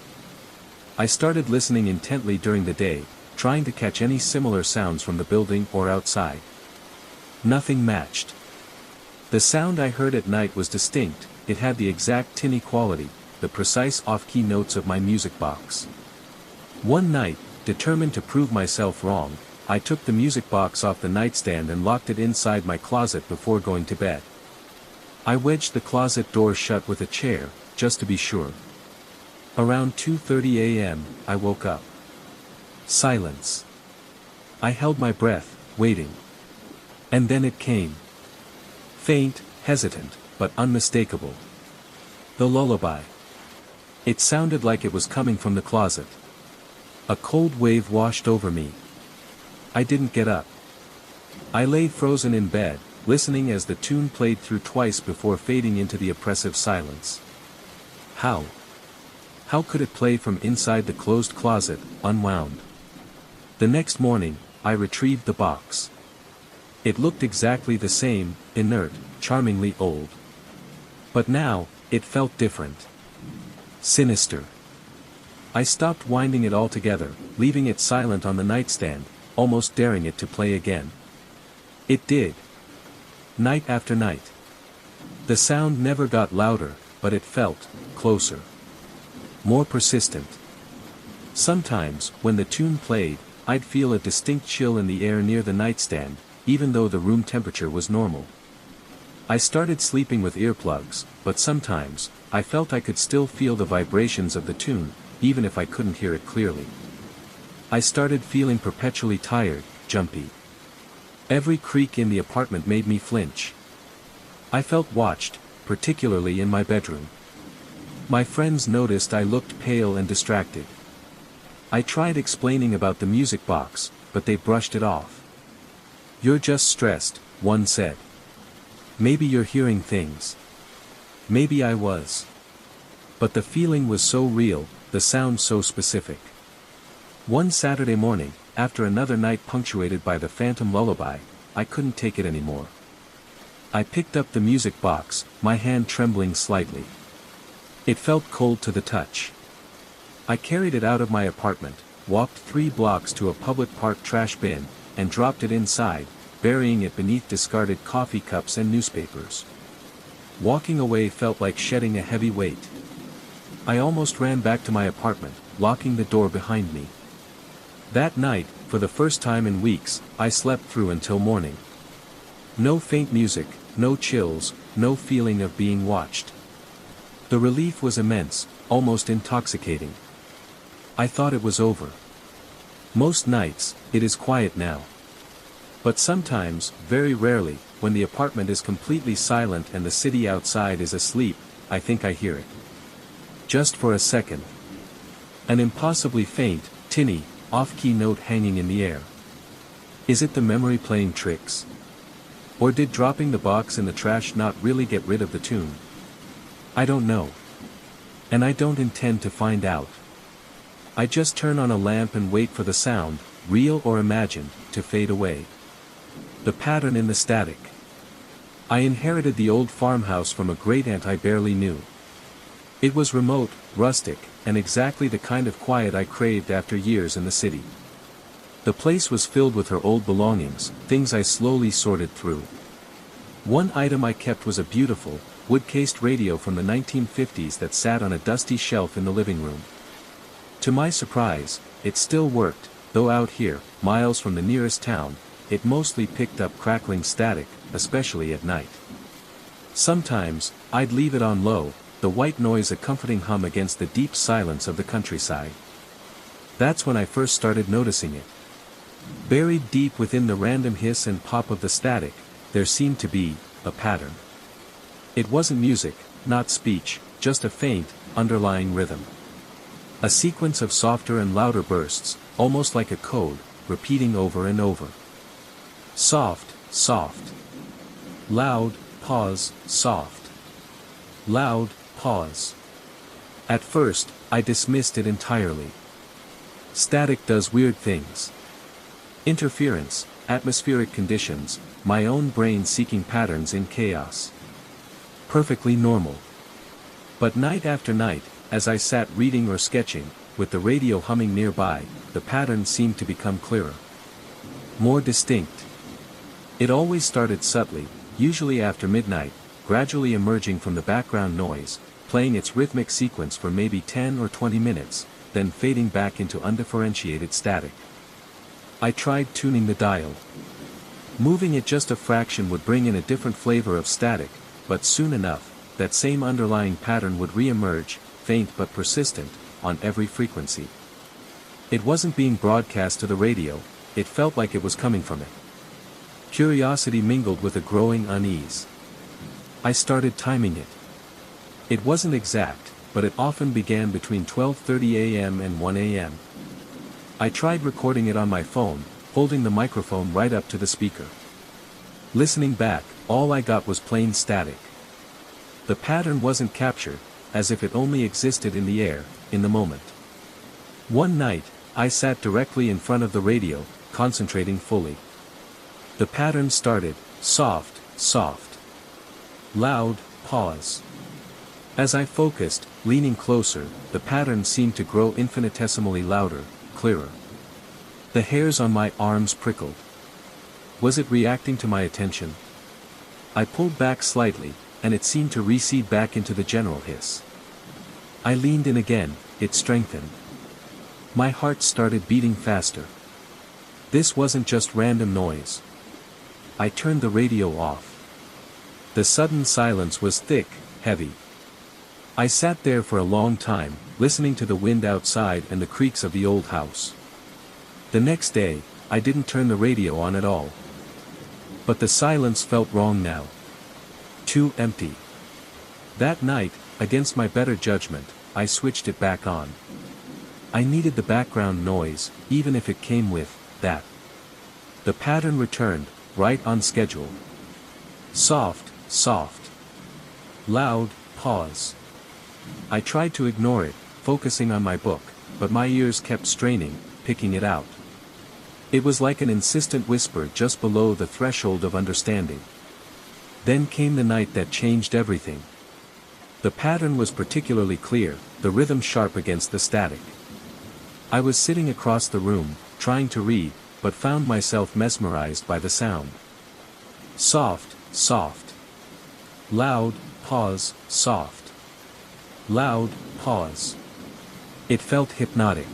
I started listening intently during the day, trying to catch any similar sounds from the building or outside. Nothing matched. The sound I heard at night was distinct, it had the exact tinny quality, the precise off-key notes of my music box. One night, determined to prove myself wrong, I took the music box off the nightstand and locked it inside my closet before going to bed. I wedged the closet door shut with a chair, just to be sure. Around 2:30 a.m., I woke up. Silence. I held my breath, waiting. And then it came. Faint, hesitant, but unmistakable. The lullaby. It sounded like it was coming from the closet. A cold wave washed over me. I didn't get up. I lay frozen in bed, listening as the tune played through twice before fading into the oppressive silence. How? How could it play from inside the closed closet, unwound? The next morning, I retrieved the box. It looked exactly the same, inert, charmingly old. But now, it felt different. Sinister. I stopped winding it altogether, leaving it silent on the nightstand, almost daring it to play again. It did. Night after night. The sound never got louder, but it felt closer. More persistent. Sometimes, when the tune played, I'd feel a distinct chill in the air near the nightstand, even though the room temperature was normal. I started sleeping with earplugs, but sometimes, I felt I could still feel the vibrations of the tune, even if I couldn't hear it clearly. I started feeling perpetually tired, jumpy. Every creak in the apartment made me flinch. I felt watched, particularly in my bedroom. My friends noticed I looked pale and distracted. I tried explaining about the music box, but they brushed it off. "You're just stressed," one said. "Maybe you're hearing things." Maybe I was. But the feeling was so real, the sound so specific. One Saturday morning, after another night punctuated by the phantom lullaby, I couldn't take it anymore. I picked up the music box, my hand trembling slightly. It felt cold to the touch. I carried it out of my apartment, walked 3 blocks to a public park trash bin, and dropped it inside, burying it beneath discarded coffee cups and newspapers. Walking away felt like shedding a heavy weight. I almost ran back to my apartment, locking the door behind me. That night, for the first time in weeks, I slept through until morning. No faint music, no chills, no feeling of being watched. The relief was immense, almost intoxicating. I thought it was over. Most nights, it is quiet now. But sometimes, very rarely, when the apartment is completely silent and the city outside is asleep, I think I hear it. Just for a second. An impossibly faint, tinny, off-key note hanging in the air. Is it the memory playing tricks? Or did dropping the box in the trash not really get rid of the tune? I don't know. And I don't intend to find out. I just turn on a lamp and wait for the sound, real or imagined, to fade away. The pattern in the static. I inherited the old farmhouse from a great-aunt I barely knew. It was remote, rustic, and exactly the kind of quiet I craved after years in the city. The place was filled with her old belongings, things I slowly sorted through. One item I kept was a beautiful, wood-cased radio from the 1950s that sat on a dusty shelf in the living room. To my surprise, it still worked, though out here, miles from the nearest town, it mostly picked up crackling static, especially at night. Sometimes, I'd leave it on low, the white noise a comforting hum against the deep silence of the countryside. That's when I first started noticing it. Buried deep within the random hiss and pop of the static, there seemed to be a pattern. It wasn't music, not speech, just a faint, underlying rhythm. A sequence of softer and louder bursts, almost like a code, repeating over and over. Soft, soft. Loud, pause, soft. Loud, pause. At first, I dismissed it entirely. Static does weird things. Interference, atmospheric conditions, my own brain seeking patterns in chaos. Perfectly normal. But night after night, as I sat reading or sketching, with the radio humming nearby, the pattern seemed to become clearer. More distinct. It always started subtly, usually after midnight, gradually emerging from the background noise, playing its rhythmic sequence for maybe 10 or 20 minutes, then fading back into undifferentiated static. I tried tuning the dial. Moving it just a fraction would bring in a different flavor of static, but soon enough, that same underlying pattern would re-emerge, faint but persistent, on every frequency. It wasn't being broadcast to the radio, it felt like it was coming from it. Curiosity mingled with a growing unease. I started timing it. It wasn't exact, but it often began between 12:30 a.m. and 1 a.m. I tried recording it on my phone, holding the microphone right up to the speaker. Listening back, all I got was plain static. The pattern wasn't captured, as if it only existed in the air, in the moment. One night, I sat directly in front of the radio, concentrating fully. The pattern started, soft, soft. Loud, pause. As I focused, leaning closer, the pattern seemed to grow infinitesimally louder, clearer. The hairs on my arms prickled. Was it reacting to my attention? I pulled back slightly, and it seemed to recede back into the general hiss. I leaned in again, it strengthened. My heart started beating faster. This wasn't just random noise. I turned the radio off. The sudden silence was thick, heavy. I sat there for a long time, listening to the wind outside and the creaks of the old house. The next day, I didn't turn the radio on at all. But the silence felt wrong now. Too empty. That night, against my better judgment, I switched it back on. I needed the background noise, even if it came with that. The pattern returned, right on schedule. Soft, soft. Loud, pause. I tried to ignore it, focusing on my book, but my ears kept straining, picking it out. It was like an insistent whisper just below the threshold of understanding. Then came the night that changed everything. The pattern was particularly clear, the rhythm sharp against the static. I was sitting across the room, trying to read, but found myself mesmerized by the sound. Soft, soft. Loud, pause, soft. Loud, pause. It felt hypnotic.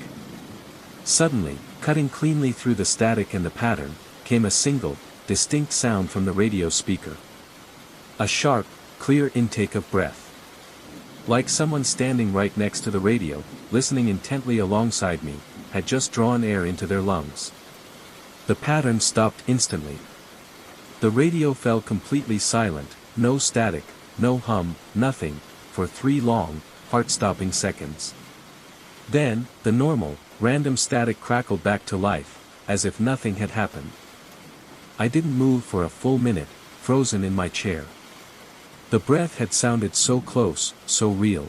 Suddenly, cutting cleanly through the static and the pattern, came a single, distinct sound from the radio speaker. A sharp, clear intake of breath. Like someone standing right next to the radio, listening intently alongside me, had just drawn air into their lungs. The pattern stopped instantly. The radio fell completely silent, no static, no hum, nothing, for 3 long, heart-stopping seconds. Then, the normal, random static crackled back to life, as if nothing had happened. I didn't move for a full minute, frozen in my chair. The breath had sounded so close, so real.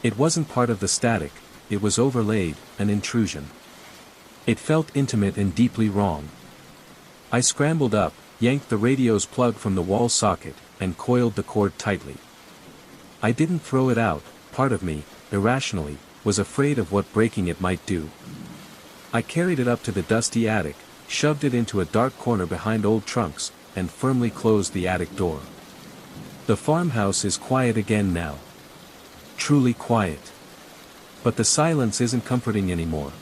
It wasn't part of the static, it was overlaid, an intrusion. It felt intimate and deeply wrong. I scrambled up, yanked the radio's plug from the wall socket, and coiled the cord tightly. I didn't throw it out. Part of me, irrationally, was afraid of what breaking it might do. I carried it up to the dusty attic, shoved it into a dark corner behind old trunks, and firmly closed the attic door. The farmhouse is quiet again now. Truly quiet. But the silence isn't comforting anymore.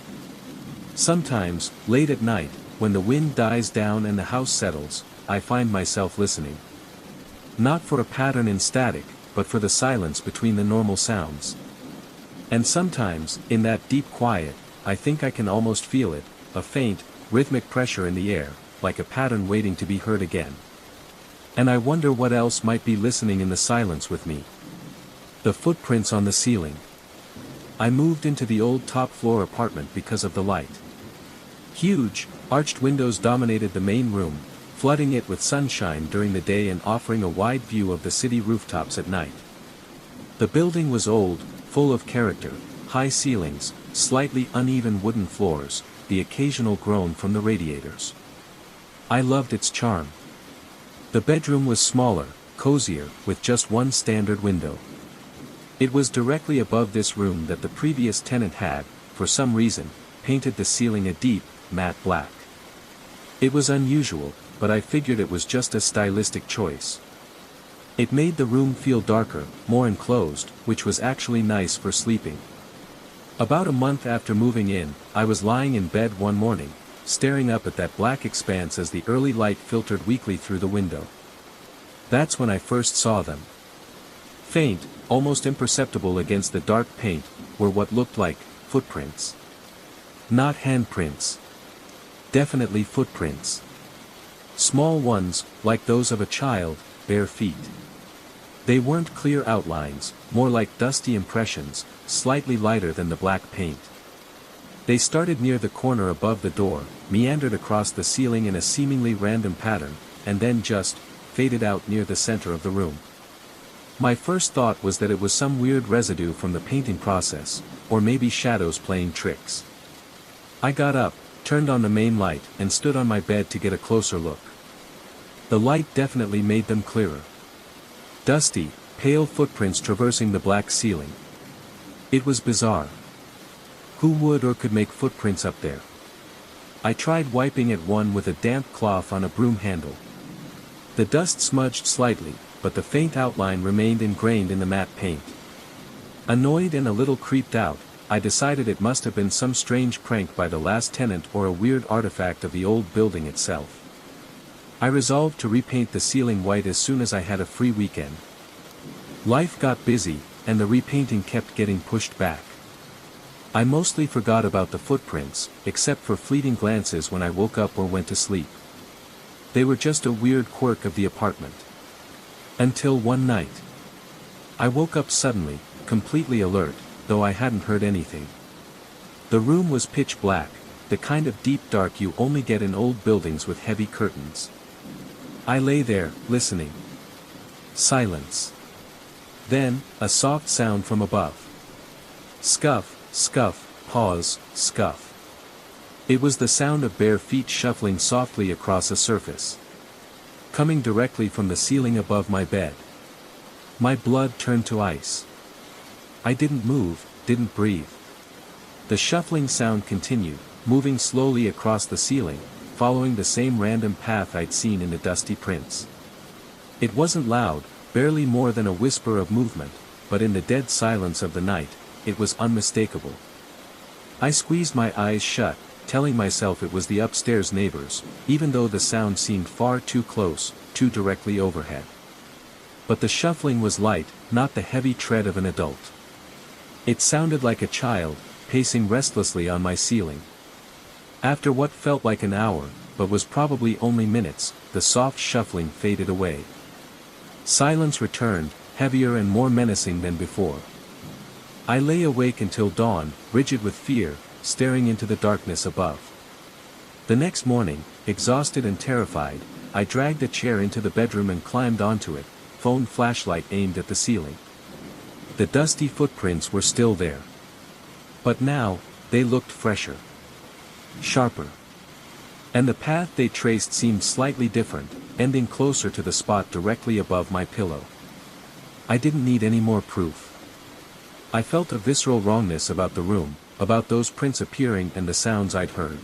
Sometimes, late at night, when the wind dies down and the house settles, I find myself listening. Not for a pattern in static, but for the silence between the normal sounds. And sometimes, in that deep quiet, I think I can almost feel it, a faint, rhythmic pressure in the air, like a pattern waiting to be heard again. And I wonder what else might be listening in the silence with me. The footprints on the ceiling. I moved into the old top-floor apartment because of the light. Huge, arched windows dominated the main room, flooding it with sunshine during the day and offering a wide view of the city rooftops at night. The building was old, full of character, high ceilings, slightly uneven wooden floors, the occasional groan from the radiators. I loved its charm. The bedroom was smaller, cozier, with just one standard window. It was directly above this room that the previous tenant had, for some reason, painted the ceiling a deep, matte black. It was unusual, but I figured it was just a stylistic choice. It made the room feel darker, more enclosed, which was actually nice for sleeping. About a month after moving in, I was lying in bed one morning, staring up at that black expanse as the early light filtered weakly through the window. That's when I first saw them. Faint, almost imperceptible against the dark paint, were what looked like footprints. Not handprints. Definitely footprints. Small ones, like those of a child, bare feet. They weren't clear outlines, more like dusty impressions, slightly lighter than the black paint. They started near the corner above the door, meandered across the ceiling in a seemingly random pattern, and then just faded out near the center of the room. My first thought was that it was some weird residue from the painting process, or maybe shadows playing tricks. I got up, turned on the main light, and stood on my bed to get a closer look. The light definitely made them clearer. Dusty, pale footprints traversing the black ceiling. It was bizarre. Who would or could make footprints up there? I tried wiping at one with a damp cloth on a broom handle. The dust smudged slightly, but the faint outline remained ingrained in the matte paint. Annoyed and a little creeped out, I decided it must have been some strange prank by the last tenant or a weird artifact of the old building itself. I resolved to repaint the ceiling white as soon as I had a free weekend. Life got busy, and the repainting kept getting pushed back. I mostly forgot about the footprints, except for fleeting glances when I woke up or went to sleep. They were just a weird quirk of the apartment. Until one night. I woke up suddenly, completely alert, though I hadn't heard anything. The room was pitch black, the kind of deep dark you only get in old buildings with heavy curtains. I lay there, listening. Silence. Then, a soft sound from above. Scuff, scuff, pause, scuff. It was the sound of bare feet shuffling softly across a surface. Coming directly from the ceiling above my bed. My blood turned to ice. I didn't move, didn't breathe. The shuffling sound continued, moving slowly across the ceiling, following the same random path I'd seen in the dusty prints. It wasn't loud, barely more than a whisper of movement, but in the dead silence of the night, it was unmistakable. I squeezed my eyes shut, telling myself it was the upstairs neighbors, even though the sound seemed far too close, too directly overhead. But the shuffling was light, not the heavy tread of an adult. It sounded like a child, pacing restlessly on my ceiling. After what felt like an hour, but was probably only minutes, the soft shuffling faded away. Silence returned, heavier and more menacing than before. I lay awake until dawn, rigid with fear, staring into the darkness above. The next morning, exhausted and terrified, I dragged a chair into the bedroom and climbed onto it, phone flashlight aimed at the ceiling. The dusty footprints were still there. But now, they looked fresher. Sharper. And the path they traced seemed slightly different, ending closer to the spot directly above my pillow. I didn't need any more proof. I felt a visceral wrongness about the room, about those prints appearing and the sounds I'd heard.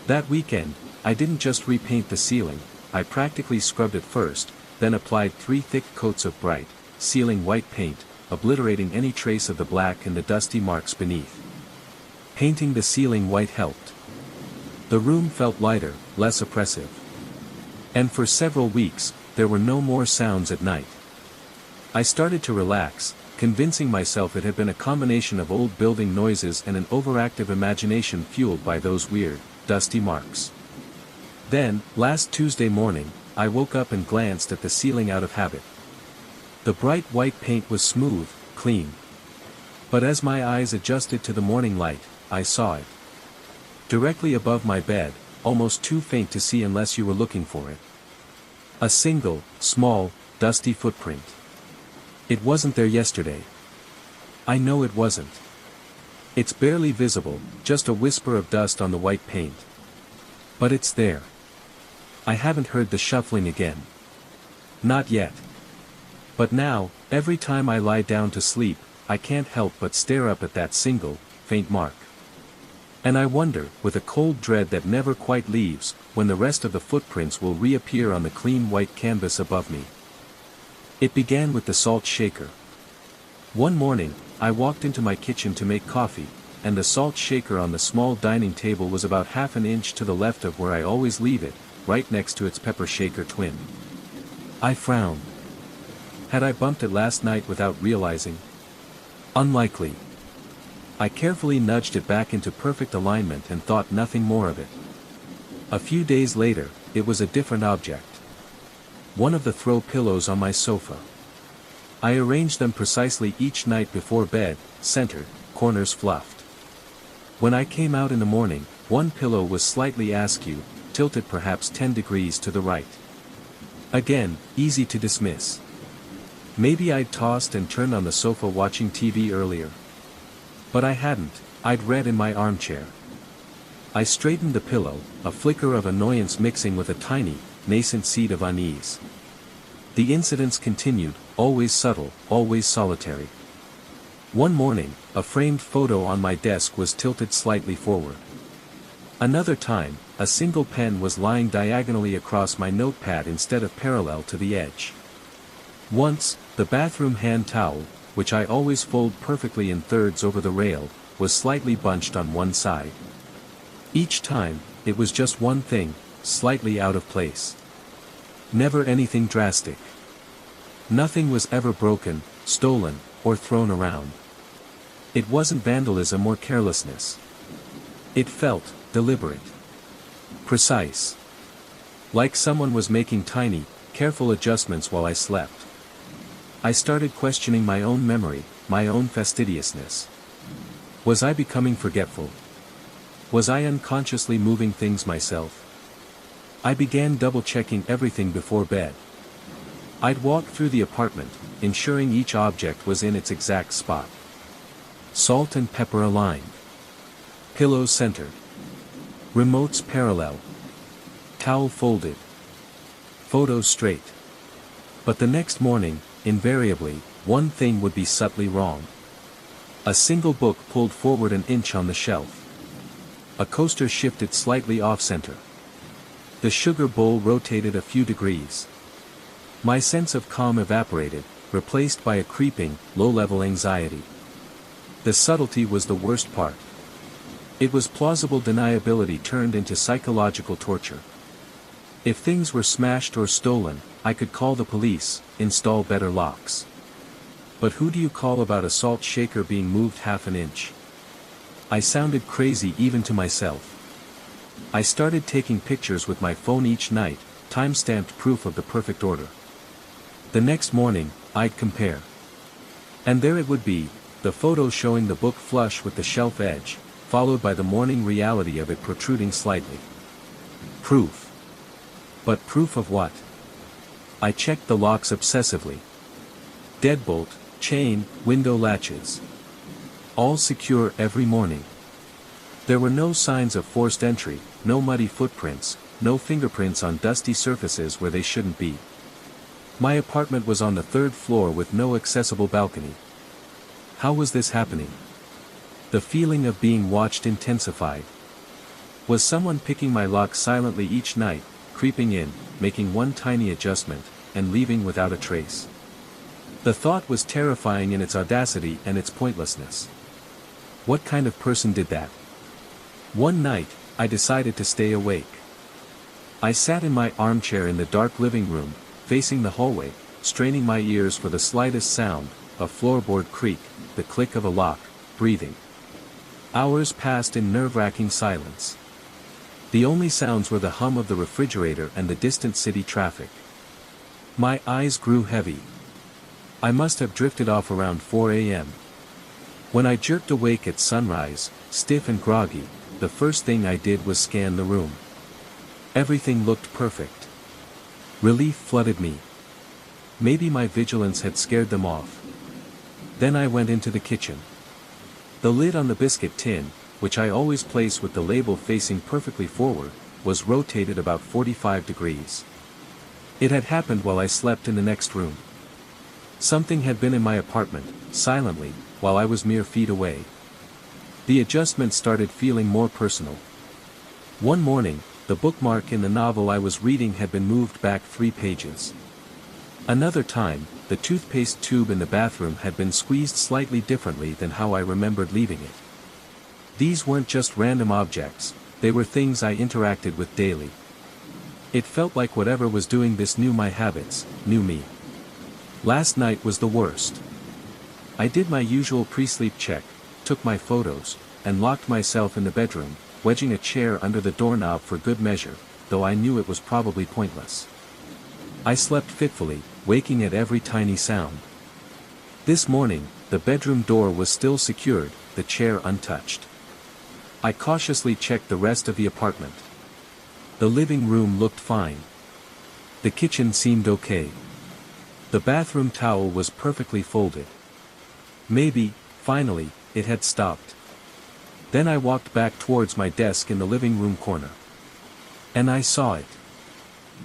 That weekend, I didn't just repaint the ceiling, I practically scrubbed it first, then applied 3 thick coats of bright, sealing white paint, obliterating any trace of the black and the dusty marks beneath. Painting the ceiling white helped. The room felt lighter, less oppressive. And for several weeks, there were no more sounds at night. I started to relax, convincing myself it had been a combination of old building noises and an overactive imagination fueled by those weird, dusty marks. Then, last Tuesday morning, I woke up and glanced at the ceiling out of habit. The bright white paint was smooth, clean. But as my eyes adjusted to the morning light, I saw it. Directly above my bed, almost too faint to see unless you were looking for it. A single, small, dusty footprint. It wasn't there yesterday. I know it wasn't. It's barely visible, just a whisper of dust on the white paint. But it's there. I haven't heard the shuffling again. Not yet. But now, every time I lie down to sleep, I can't help but stare up at that single, faint mark. And I wonder, with a cold dread that never quite leaves, when the rest of the footprints will reappear on the clean white canvas above me. It began with the salt shaker. One morning, I walked into my kitchen to make coffee, and the salt shaker on the small dining table was about half an inch to the left of where I always leave it, right next to its pepper shaker twin. I frowned. Had I bumped it last night without realizing? Unlikely. I carefully nudged it back into perfect alignment and thought nothing more of it. A few days later, it was a different object. One of the throw pillows on my sofa. I arranged them precisely each night before bed, centered, corners fluffed. When I came out in the morning, one pillow was slightly askew, tilted perhaps 10 degrees to the right. Again, easy to dismiss. Maybe I'd tossed and turned on the sofa watching TV earlier. But I hadn't, I'd read in my armchair. I straightened the pillow, a flicker of annoyance mixing with a tiny, nascent seed of unease. The incidents continued, always subtle, always solitary. One morning, a framed photo on my desk was tilted slightly forward. Another time, a single pen was lying diagonally across my notepad instead of parallel to the edge. Once, the bathroom hand towel, which I always fold perfectly in thirds over the rail, was slightly bunched on one side. Each time, it was just one thing, slightly out of place. Never anything drastic. Nothing was ever broken, stolen, or thrown around. It wasn't vandalism or carelessness. It felt deliberate. Precise. Like someone was making tiny, careful adjustments while I slept. I started questioning my own memory, my own fastidiousness. Was I becoming forgetful? Was I unconsciously moving things myself? I began double-checking everything before bed. I'd walk through the apartment, ensuring each object was in its exact spot. Salt and pepper aligned. Pillows centered. Remotes parallel. Towel folded. Photos straight. But the next morning, invariably, one thing would be subtly wrong. A single book pulled forward an inch on the shelf. A coaster shifted slightly off-center. The sugar bowl rotated a few degrees. My sense of calm evaporated, replaced by a creeping, low-level anxiety. The subtlety was the worst part. It was plausible deniability turned into psychological torture. If things were smashed or stolen, I could call the police, install better locks. But who do you call about a salt shaker being moved half an inch? I sounded crazy even to myself. I started taking pictures with my phone each night, time-stamped proof of the perfect order. The next morning, I'd compare. And there it would be, the photo showing the book flush with the shelf edge, followed by the morning reality of it protruding slightly. Proof. But proof of what? I checked the locks obsessively. Deadbolt, chain, window latches. All secure every morning. There were no signs of forced entry, no muddy footprints, no fingerprints on dusty surfaces where they shouldn't be. My apartment was on the 3rd floor with no accessible balcony. How was this happening? The feeling of being watched intensified. Was someone picking my lock silently each night, creeping in, making one tiny adjustment, and leaving without a trace? The thought was terrifying in its audacity and its pointlessness. What kind of person did that? One night, I decided to stay awake. I sat in my armchair in the dark living room, facing the hallway, straining my ears for the slightest sound, a floorboard creak, the click of a lock, breathing. Hours passed in nerve-wracking silence. The only sounds were the hum of the refrigerator and the distant city traffic. My eyes grew heavy. I must have drifted off around 4 a.m. When I jerked awake at sunrise, stiff and groggy, the first thing I did was scan the room. Everything looked perfect. Relief flooded me. Maybe my vigilance had scared them off. Then I went into the kitchen. The lid on the biscuit tin, which I always place with the label facing perfectly forward, was rotated about 45 degrees. It had happened while I slept in the next room. Something had been in my apartment, silently, while I was mere feet away. The adjustment started feeling more personal. One morning, the bookmark in the novel I was reading had been moved back 3 pages. Another time, the toothpaste tube in the bathroom had been squeezed slightly differently than how I remembered leaving it. These weren't just random objects, they were things I interacted with daily. It felt like whatever was doing this knew my habits, knew me. Last night was the worst. I did my usual pre-sleep check, took my photos, and locked myself in the bedroom, wedging a chair under the doorknob for good measure, though I knew it was probably pointless. I slept fitfully, waking at every tiny sound. This morning, the bedroom door was still secured, the chair untouched. I cautiously checked the rest of the apartment. The living room looked fine. The kitchen seemed okay. The bathroom towel was perfectly folded. Maybe, finally, it had stopped. Then I walked back towards my desk in the living room corner. And I saw it.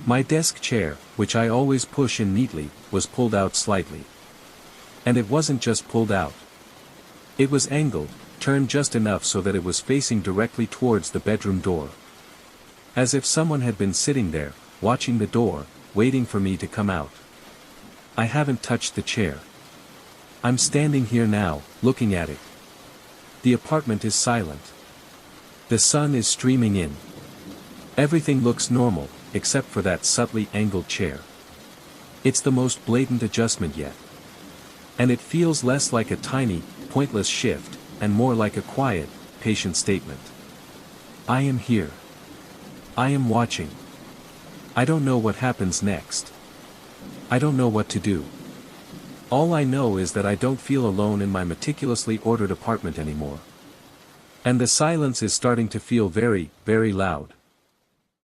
My desk chair, which I always push in neatly, was pulled out slightly. And it wasn't just pulled out. It was angled, turned just enough so that it was facing directly towards the bedroom door. As if someone had been sitting there, watching the door, waiting for me to come out. I haven't touched the chair. I'm standing here now, looking at it. The apartment is silent. The sun is streaming in. Everything looks normal, except for that subtly angled chair. It's the most blatant adjustment yet. And it feels less like a tiny, pointless shift, and more like a quiet, patient statement. I am here. I am watching. I don't know what happens next. I don't know what to do. All I know is that I don't feel alone in my meticulously ordered apartment anymore. And the silence is starting to feel very, very loud.